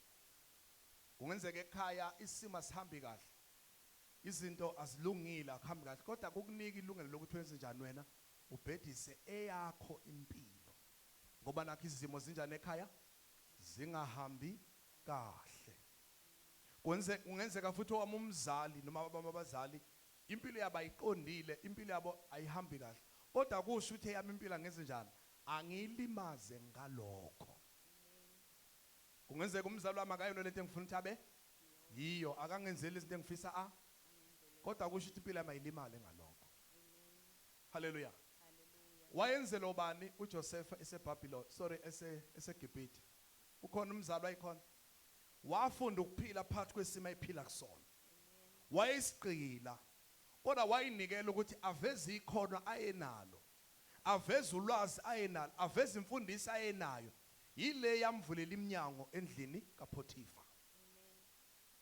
A: Kungenzeka ekhaya isimo sihambi kahle, izinto azilungile akuhambi kahle, kodwa kukunika ilungelo lokuthi wenze njani wena? Ubhedise eyakho impilo. Ngoba nakho izimo zinjani ekhaya? Zingahambi kahle. Kungenzeka futhi owami umzali noma abazali impilo yabo ayiqondile, impilo yabo ayihambi kahle, kodwa kusho ukuthi eyami impilo angenze njani? Angilimaze ngalokho. Kungenzeka umzali wami akayona lento engifuna ukuthi abe yiyo, akangenzeli izinto engifisa kodwa kusho ukuthi impilo yami ayilimale ngalokho. Haleluya. Wayenzela ubani uJoseph eseBhabhiloni, eseGibhithe? Ukhona umzali wayikhona, wafunda ukuphila phakathi kwesimo ephila kusona. Wayesigqila, kodwa wayinikela ukuthi aveze ikhono ayenalo, aveze ulwazi ayenalo, aveze imfundiso ayenayo. Yile yamvulela iminyango endlini kaPhothifa.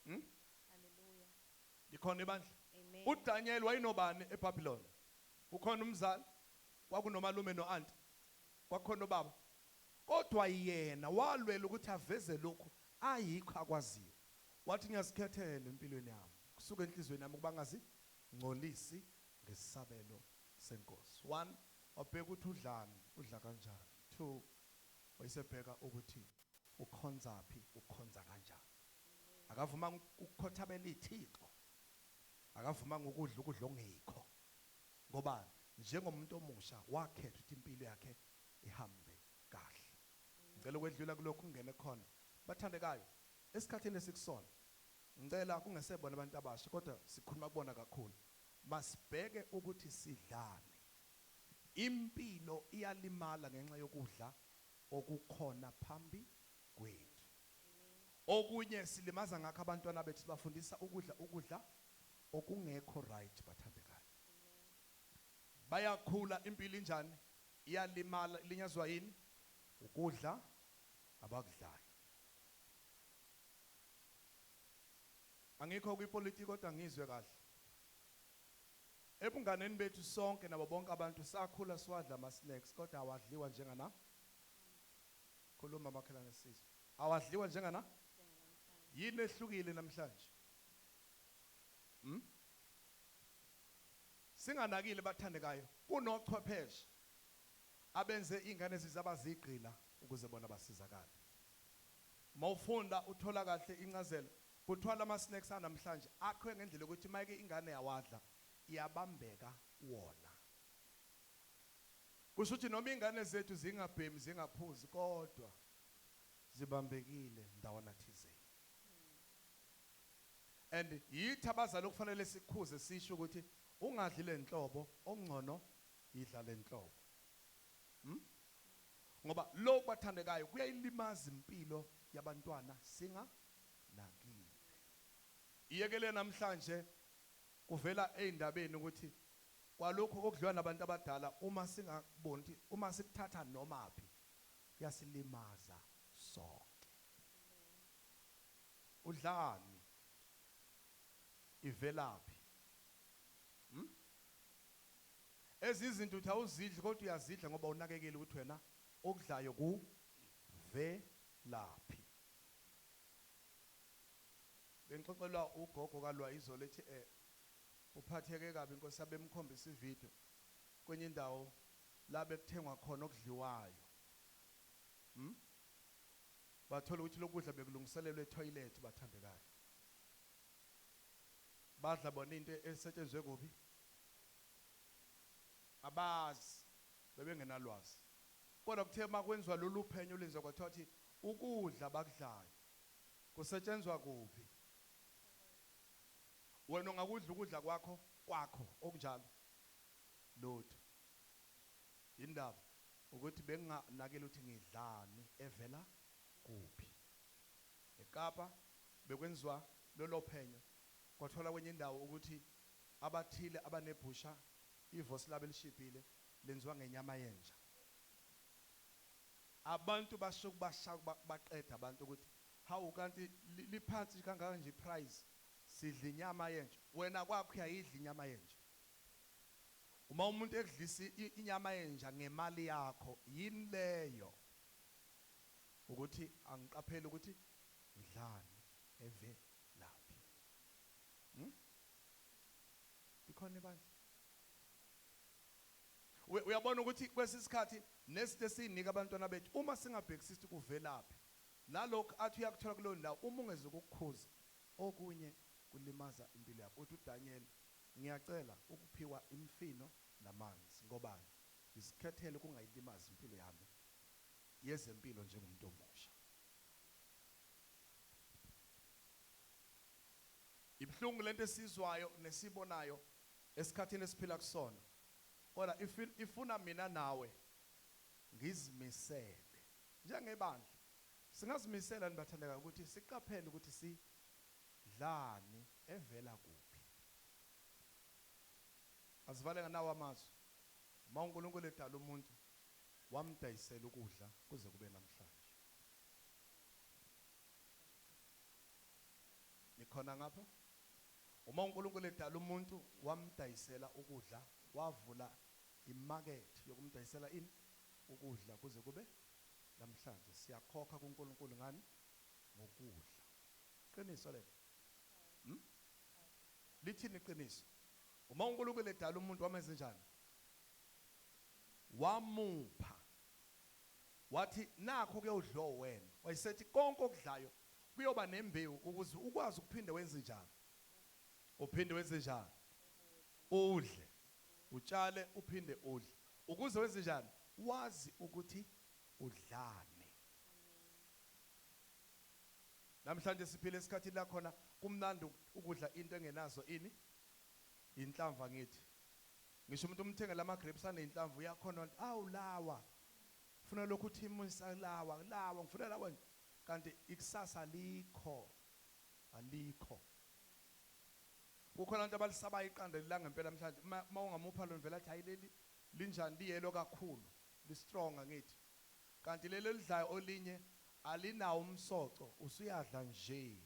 B: Hallelujah.
A: Likhona ibandla.
B: Amen.
A: uDaniel wayinobani eBhabhiloni? Ukhona umzali, kwakunomalume noanti, kwakhona ubaba, kodwa yena walwela ukuthi aveze lokhu ayikho akwaziyo. Wathi ngiyazikhethela empilweni yami kusuka enhlizweni yami ukuba ngazingcolisi ngesabelo senkosi. 1, wabheka ukuthi udla kanjani. 2, wayesebheka ukuthi ukhonzaphi, ukhonza kanjani. Akavuma ukukhothabela iThixo, akavuma ukudla ongekho. Ngoba njengomuntu omusha wakhetha ukuthi impilo yakhe ihambe kahle. Ngicela ukwedlula kulokhu ungene khona. Bathandekayo, esikhathini esikusona ngicela kungesebona abantu abasha, kodwa sikhuluma kubona kakhulu. Masibheke ukuthi sidlane. Impilo iyalimala ngenxa yokudla okukhona phambi kwethu. Okunye silimaza ngakho abantwana bethu, sibafundisa ukudla okungekho right. Bathandekayo, bayakhula impilo injani? Iyalimala, ilinyazwa yini? Ukudla abakudlayo. Angikho kwipolitiki kodwa ngizwe kahle. Ebunganeni bethu sonke nabo bonke abantu sakhula siwadla ama-snacks, kodwa awadliwa njengana. Khuluma makhelwane nesizwe. Awadliwa njengana. Yini ehlukile namhlanje? Singanakile bathandekayo, kunochwepheshe abenze ingane zizabazigqila ukuze bona basizakale. Mawufunda uthola kahle incazelo, kuthwala ama-snacks namhlanje akho ngendlela ukuthi mayike ingane yawadla iyabambeka wona. Kusho ukuthi noma ingane zethu zingabhemi zingaphuzi, kodwa zibambekile ndawana thizeni. And yithi abazali okufanele sikhuze sisho ukuthi ungadli lenhlobo, ongcono idla lenhlobo. Ngoba lokho bathandekayo kuyayilimaza impilo yabantwana singanakile. Iyekele namhlanje kuvela eindabeni ukuthi kwalokho okudliwa nabantu abadala uma singaboni, uma sikuthatha nomaphi kuyasilimaza sonke. Udlani ivelaphi? Ezizinto uthi awuzidli kodwa uyazidla ngoba unakekele ukuthi wena okudlayo kuvelaphi. Bengixoxelwa ugogo kalwa izolo ethi uphatheke kabi inkosi abemkhombisa ivideo kwenye indawo la bekuthengwa khona okudliwayo. Bathola ukuthi lokudla bekulungiselelwe etoilet. Bathandekayo, badla bona into esetshenzwe kuphi abazi, bebengenalwazi. Kodwa kuthe makwenziwa lolu phenyo lenziwa kwathiwa ukuthi ukudla bakudlayo kusetshenzwa kuphi. Wena ungakudla ukudla kwakho okunjalo lutho indaba. ukuthi benginganakela ukuthi ngidlani evela kuphi. eKapa bekwenziwa lolo phenyo kwathola kwenye indawo ukuthi abathile abanebhusha ivosi labo elishibhile lenziwa ngenyama yenja. Abantu bashaya baqeda abantu ukuthi hawu kanti liphansi kangaka nje iprice sidla inyama yenja, wena kwakho uyayidla inyama yenja. Uma umuntu ekudlisa inyama yenja ngemali yakho yini leyo ukuthi angiqaphele ukuthi idlani evelaphi. Ikhona ibandla. Uyabona ukuthi kwesisikhathi nesithe sinika abantwana bethu uma singabhekisisi kuvelaphi nalokho athi uyakuthola kulo ndawo uma ungeze ukukhuza okunye kulimaza impilo yakho. Uthi uDaniel ngiyacela ukuphiwa imfino namanzi ngobani isikhethele kungayilimazi impilo yami yezempilo njengomuntu omusha. Ibhlungu lento esizwayo nesibonayo esikhathini esiphila kusona, kodwa ifuna mina nawe ngizimisele njengebandla. Singazimisela nibathandeka ukuthi siqaphele ukuthi sidlani evela kuphi. Asivaleka nawo amazwi. Uma uNkulunkulu edala umuntu wamdayisela ukudla kuze kube namhlanje. Nikhona ngapha? Uma uNkulunkulu edala umuntu wamdayisela ukudla, wavula imarket yokumdayisela ini ukudla kuze kube namhlanje. Siyakhokha kuNkulunkulu ngani? Ngokudla. Qiniso lelo. Lithini iqiniso? Uma uNkulunkulu edala umuntu wamenza njani? Wamupha. Wathi nakho kuyodlo wena. Wayesethi konke okudlayo kuyoba nembewu ukuze ukwazi ukuphinde wenze njani? Uphinde wenze njani? Udle. Utshale uphinde udle. Ukuze wenze njani? Wazi ukuthi udlane. Namhlanje siphile esikhathini la khona kumnandi ukudla into engenazo ini? Inhlamvu ngithi. Ngisho umuntu umthenge lama grapes anenhlamvu uyakhona ukuthi awu lawa. Ufuna lokhu uthi imisa lawa ngifuna lawa kanti ikusasa alikho. Kukhona abantu abalisaba iqanda lilanga ngempela namhlanje uma ungamupha lo vela athi hayi leli linjani liyelo kakhulu li strong ngithi. Kanti lelo lidlayo olinye alinawo umsoco usuyadla nje.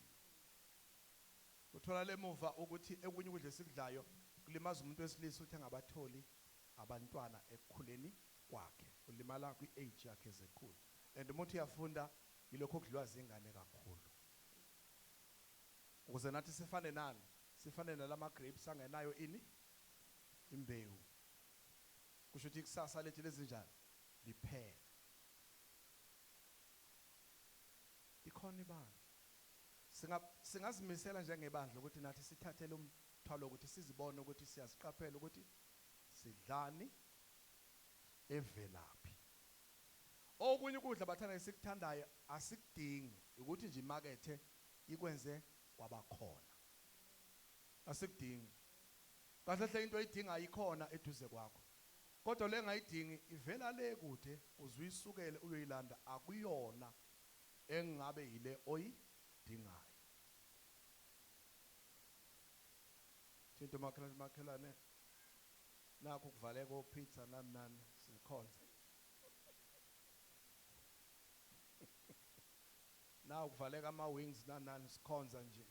A: Uthola lemuva ukuthi ekunye ukudla esikudlayo kulimaza umuntu wesilisa uthi angabatholi abantwana ekukhuleni kwakhe. Ulimala kwi-age yakhe ezekhulu. And umuntu uyafunda yilokho kudliwa zingane kakhulu. Ukuze nathi sifane nani? Sifane nalama grapes angenayo ini? Imbewu. Kusho ukuthi ikusasa lethu lezinjani? Liphele. Ikhona ibandla. Singazimisela njengebandla ukuthi nathi sithathele umthwalo ukuthi sizibone ukuthi siyaziqaphela ukuthi sidlani evelaphi. Okunye ukudla bathanda esikuthandayo asikudingi ukuthi nje imakethe ikwenze kwabakhona. Asikudingi. Kahle hle into oyidinga ayikhona eduze kwakho. Kodwa le ngayidingi ivela le kude uzuyisukele uyoyilanda akuyona engabe yile oyidingayo. Thinto makhelane nakho kuvaleka opizza nani sikhonza. Nawu kuvaleka ama wings nani sikhonza nje.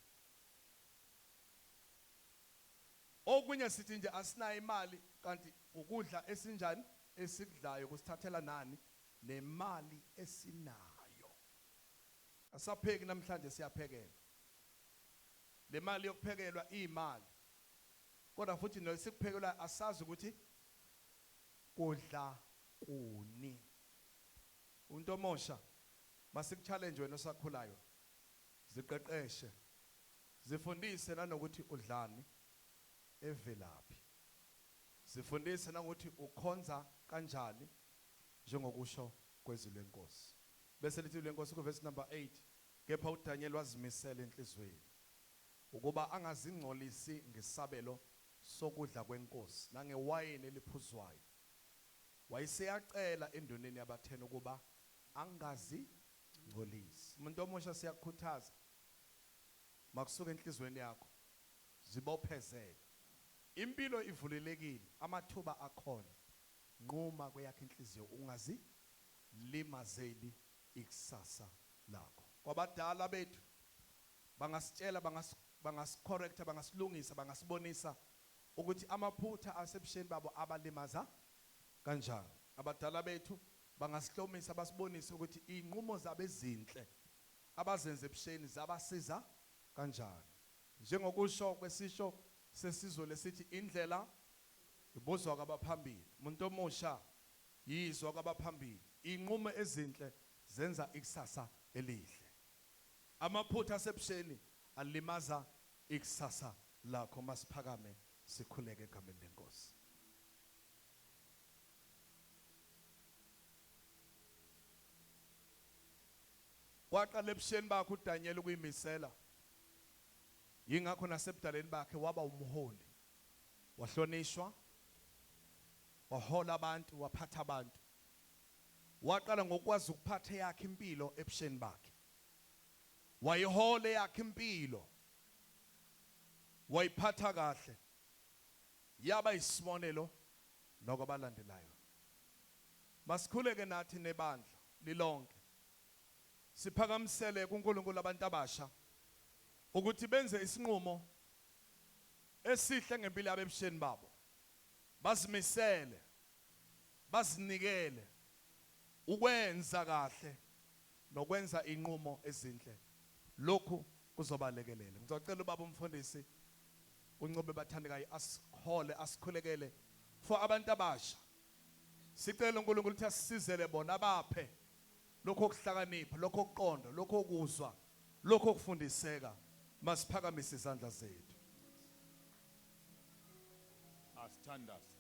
A: Okunye sithi nje asinayo imali kanti ukudla esinjani esikudlayo kusithathela nani nemali esinayo. Asapheki namhlanje siyaphekela. Le mali yokuphekelwa imali. Kodwa futhi nosikuphekelwa asazi ukuthi kudla kuni. Umuntu omosha masikuchallenge wena osakhulayo. Ziqeqeshe. Zifundise nanokuthi udlani evelaphi. Sifundise nangokuthi ukhonza kanjani njengokusho kwezwi lenkosi. Bese lithi lenkosi ku verse number 8, kepha uDaniel wazimisela enhlizweni ukuba angazingcolisi ngesabelo sokudla kwenkosi nangewayini eliphuzwayo wayeseyacela endoneni yabatheni ukuba angazingcolisi. Umuntu omusha siyakukhuthaza makusuka enhlizweni yakho zibophezele. Impilo ivulelekile, amathuba akhona. Nquma kweyakho inhliziyo ungazilimazeli ikusasa lakho. Kwabadala bethu bangasitshela, bangasicorrecta, bangasilungisa, bangasibonisa ukuthi amaphutha asebusheni babo abalimaza kanjani. Abadala bethu bangasihlomisa, basibonise ukuthi inqumo zabo ezinhle abazenze ebusheni zabasiza kanjani. Njengokusho kwesisho sesizwe lesithi indlela ibuzwa kwabaphambili. Umuntu omusha yizwa kwabaphambili. Inqumo ezinhle zenza ikusasa elihle. Amaphutha asebusheni alimaza ikusasa lakho. Masiphakame sikhuleke egameni lenkosi. Waqala ebusheni bakhe uDaniel ukuyimisela. Yingakho nasebudaleni bakhe waba umholi. Wahlonishwa, wahola abantu, waphatha abantu. Waqala ngokwazi ukuphatha yakhe impilo ebusheni bakhe. Wayihole yakhe impilo. Wayiphatha kahle. Yaba isibonelo nokubalandelayo. Masikhuleke nathi nebandla lilonke. Siphakamisele kuNkulunkulu abantu abasha ukuthi benze isinqumo esihle ngempilo yabo ebusheni babo. Bazimisele, bazinikele ukwenza kahle nokwenza inqumo ezinhle. Lokhu kuzobalekelela. Ngizocela ubaba umfundisi uNcube bathandekayo asihole, asikhulekele for abantu abasha. Sicela uNkulunkulu ukuthi asisizele bona abaphe lokho okuhlakanipha, lokho okuqonda, lokho okuzwa, lokho okufundiseka. Masiphakamise izandla zethu.
C: Asithandaze.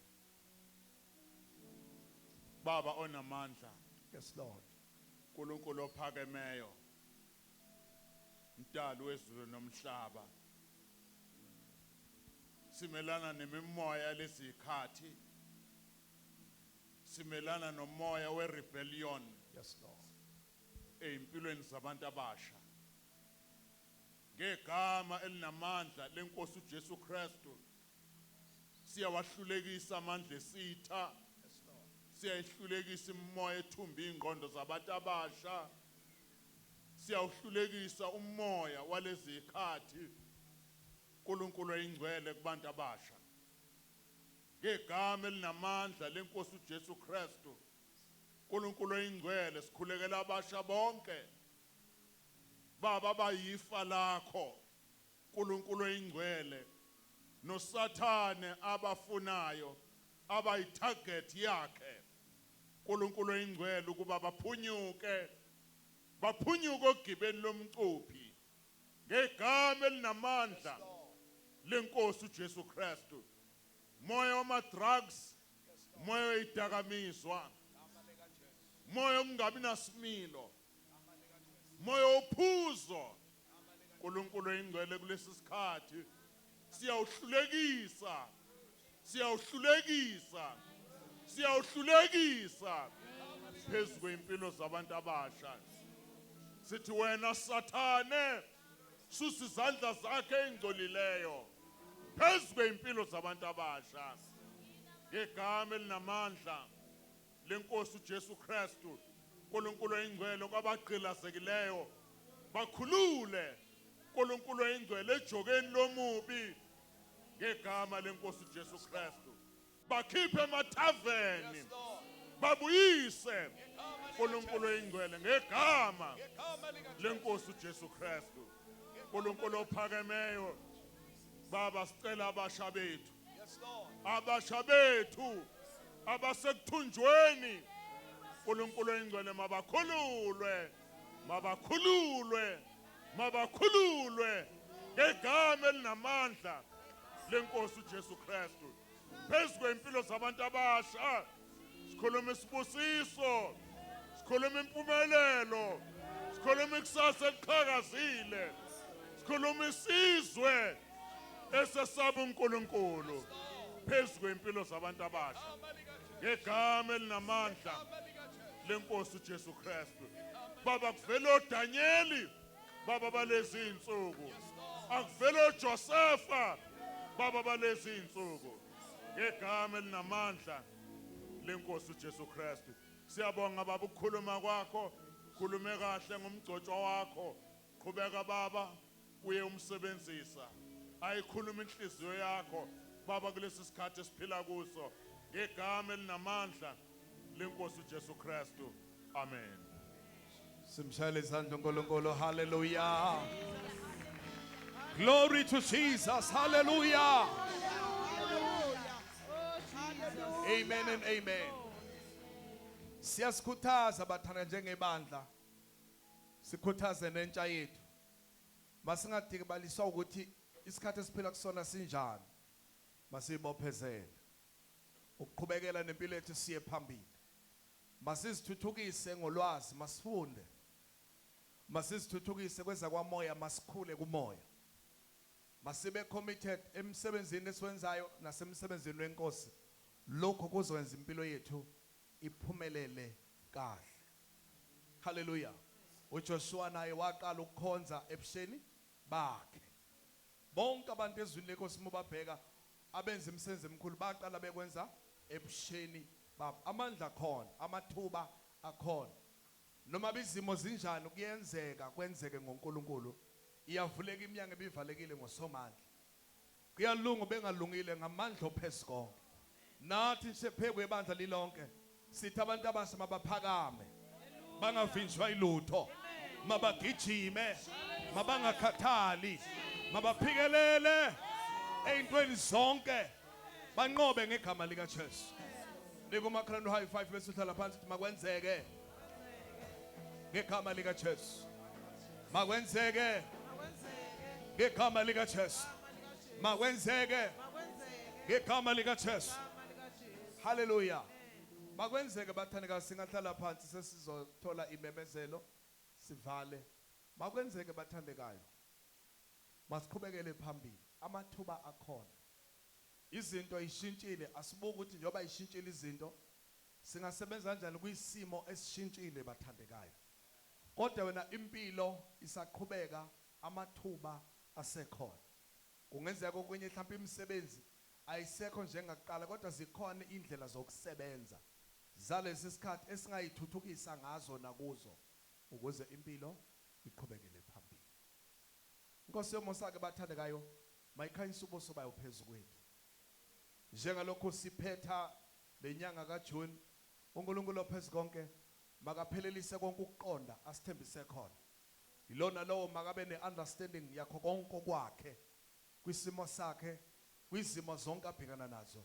C: Baba onamandla,
A: Yes Lord.
C: uNkulunkulu ophakemeyo, Mdali wezulu nomhlaba. Simelana nemimoya lezikhathi. Simelana nomoya werebellion
A: Yes Lord.
C: empilweni zabantu abasha. Ngegama elinamandla lenkosi uJesu Kristu siyawahlulekisa amandla esitha.
A: Yes Lord.
C: Siyayihlulekisa imimoya ethumba ingqondo zabantu abasha. Siyawuhlulekisa umoya walezi ikhathi. uNkulunkulu oyingcwele kubantu abasha. Ngegama elinamandla lenkosi uJesu Kristu uNkulunkulu oyingcwele sikhulekela abasha bonke. Baba bayifa lakho uNkulunkulu oyingcwele noSathane abafunayo abayitarget yakhe uNkulunkulu oyingcwele ukuba baphunyuke ogibeni lomcuphi ngegama elinamandla lenkosi uJesu Kristu. Moya wama drugs, moya weyidakamizwa, moya ongabi nasimilo, moya ophuzo uNkulunkulu oyingcwele kulesi sikhathi siyawuhlulekisa phezu kwempilo zabantu abasha. Sithi wena Sathane susa izandla zakhe engcolileyo phezu kwempilo zabantu abasha. Ngegama elinamandla lenkosi uJesu Kristu uNkulunkulu oyingcwele kwabagqilazekileyo bakhulule uNkulunkulu oyingcwele ejokeni lomubi ngegama lenkosi uJesu Kristu. Bakhiphe emathaveni babuyise uNkulunkulu oyingcwele ngegama lenkosi uJesu Kristu. uNkulunkulu ophakemeyo Baba sicela abasha bethu, abasha bethu abasekuthunjweni uNkulunkulu oyingcwele mabakhululwe ngegama elinamandla lenkosi uJesu Kristu phezu kwempilo zabantu abasha. Sikhuluma isibusiso, sikhuluma impumelelo, sikhuluma ikusasa eliqhakazile, sikhuluma isizwe esesaba uNkulunkulu phezu kwempilo zabantu abasha ngegama elinamandla lenkosi uJesu Kristu. Baba kuvela uDanieli, baba balezi insuku. Akuvela uJosefa, baba balezi insuku. Ngegama elinamandla lenkosi uJesu Kristu. Siyabonga baba ukukhuluma kwakho, khulume kahle ngomgcotshwa wakho. Qhubeka baba uye umsebenzisa. Ayikhuluma inhliziyo yakho baba kulesi sikhathi esiphila kuso. Ngegama elinamandla lenkosi uJesu Kristu. Amen.
A: Simshayele izandla uNkulunkulu. Hallelujah. Glory to Jesus. Hallelujah. Amen and amen. Siyasikhuthaza bathana njengebandla. Sikhuthaze nentsha yethu. Masingadikibaliswa ukuthi isikhathi esiphila kusona sinjani. Masibophezele. Ukuqhubekela nempilo yethu siye phambili. Masizithuthukise ngolwazi, masifunde. Masizithuthukise kweza kwamoya, masikhule kumoya. Masibe committed emsebenzini esiwenzayo nasemsebenzini wenkosi. Lokho kuzokwenza impilo yethu iphumelele kahle. Hallelujah. uJoshua naye waqala ukukhonza ebusheni bakhe. Bonke abantu ezweni lenkosi mobabheka abenza imisebenzi emikhulu baqala bekwenza ebusheni babo. Amandla khona, amathuba akhona. Noma bizimo zinjani kuyenzeka kwenzeke ngoNkulunkulu. Iyavuleka iminyango ebivalekile ngosomandla. Kuyalunga bengalungile ngamandla ophezukonke. Nathi nje phekwe ebandla lilonke sithi abantu abasha mabaphakame. Bangavinjwa ilutho. Mabagijime, mabangakhathali, mabaphikelele eyintweni zonke. Banqobe ngegama lika Jesu. Nikumakhalano high five bese uhlala phansi ukuthi makwenzeke. Ngegama lika Jesu. Makwenzeke. Ngegama lika Jesu. Makwenzeke. Ngegama lika Jesu. Hallelujah. Makwenzeke bathandeka singahlala phansi sesizothola imemezelo sivale. Makwenzeke bathandekayo. Masiqhubekele phambili. Amathuba akhona. Izinto ishintshile, asibuke ukuthi njoba ishintshile izinto singasebenza kanjani kuyisimo esishintshile bathandekayo. Kodwa wena impilo isaqhubeka, amathuba asekhona. Kungenzeka okunye mhlawumbe imisebenzi ayisekho njengakuqala kodwa zikhona indlela zokusebenza zalesi sikhathi esingayithuthukisa ngazo nakuzo ukuze impilo iqhubekele phambili. Inkosi yomosake bathandekayo mayikhanyisa ubuso bayo phezulu kwethu. Njengalokho siphetha lenyanga kaJune, uNkulunkulu ophezulu konke makaphelelise konke ukuqonda asithembise khona. Ilona lowo makabe neunderstanding yakho konke kwakhe kwisimo sakhe, kwizimo zonke abhekana nazo.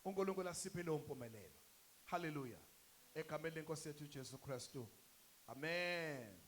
A: uNkulunkulu asiphe lo mpumelelo. Hallelujah. Egameni lenkosi yethu uJesu Kristu. Amen.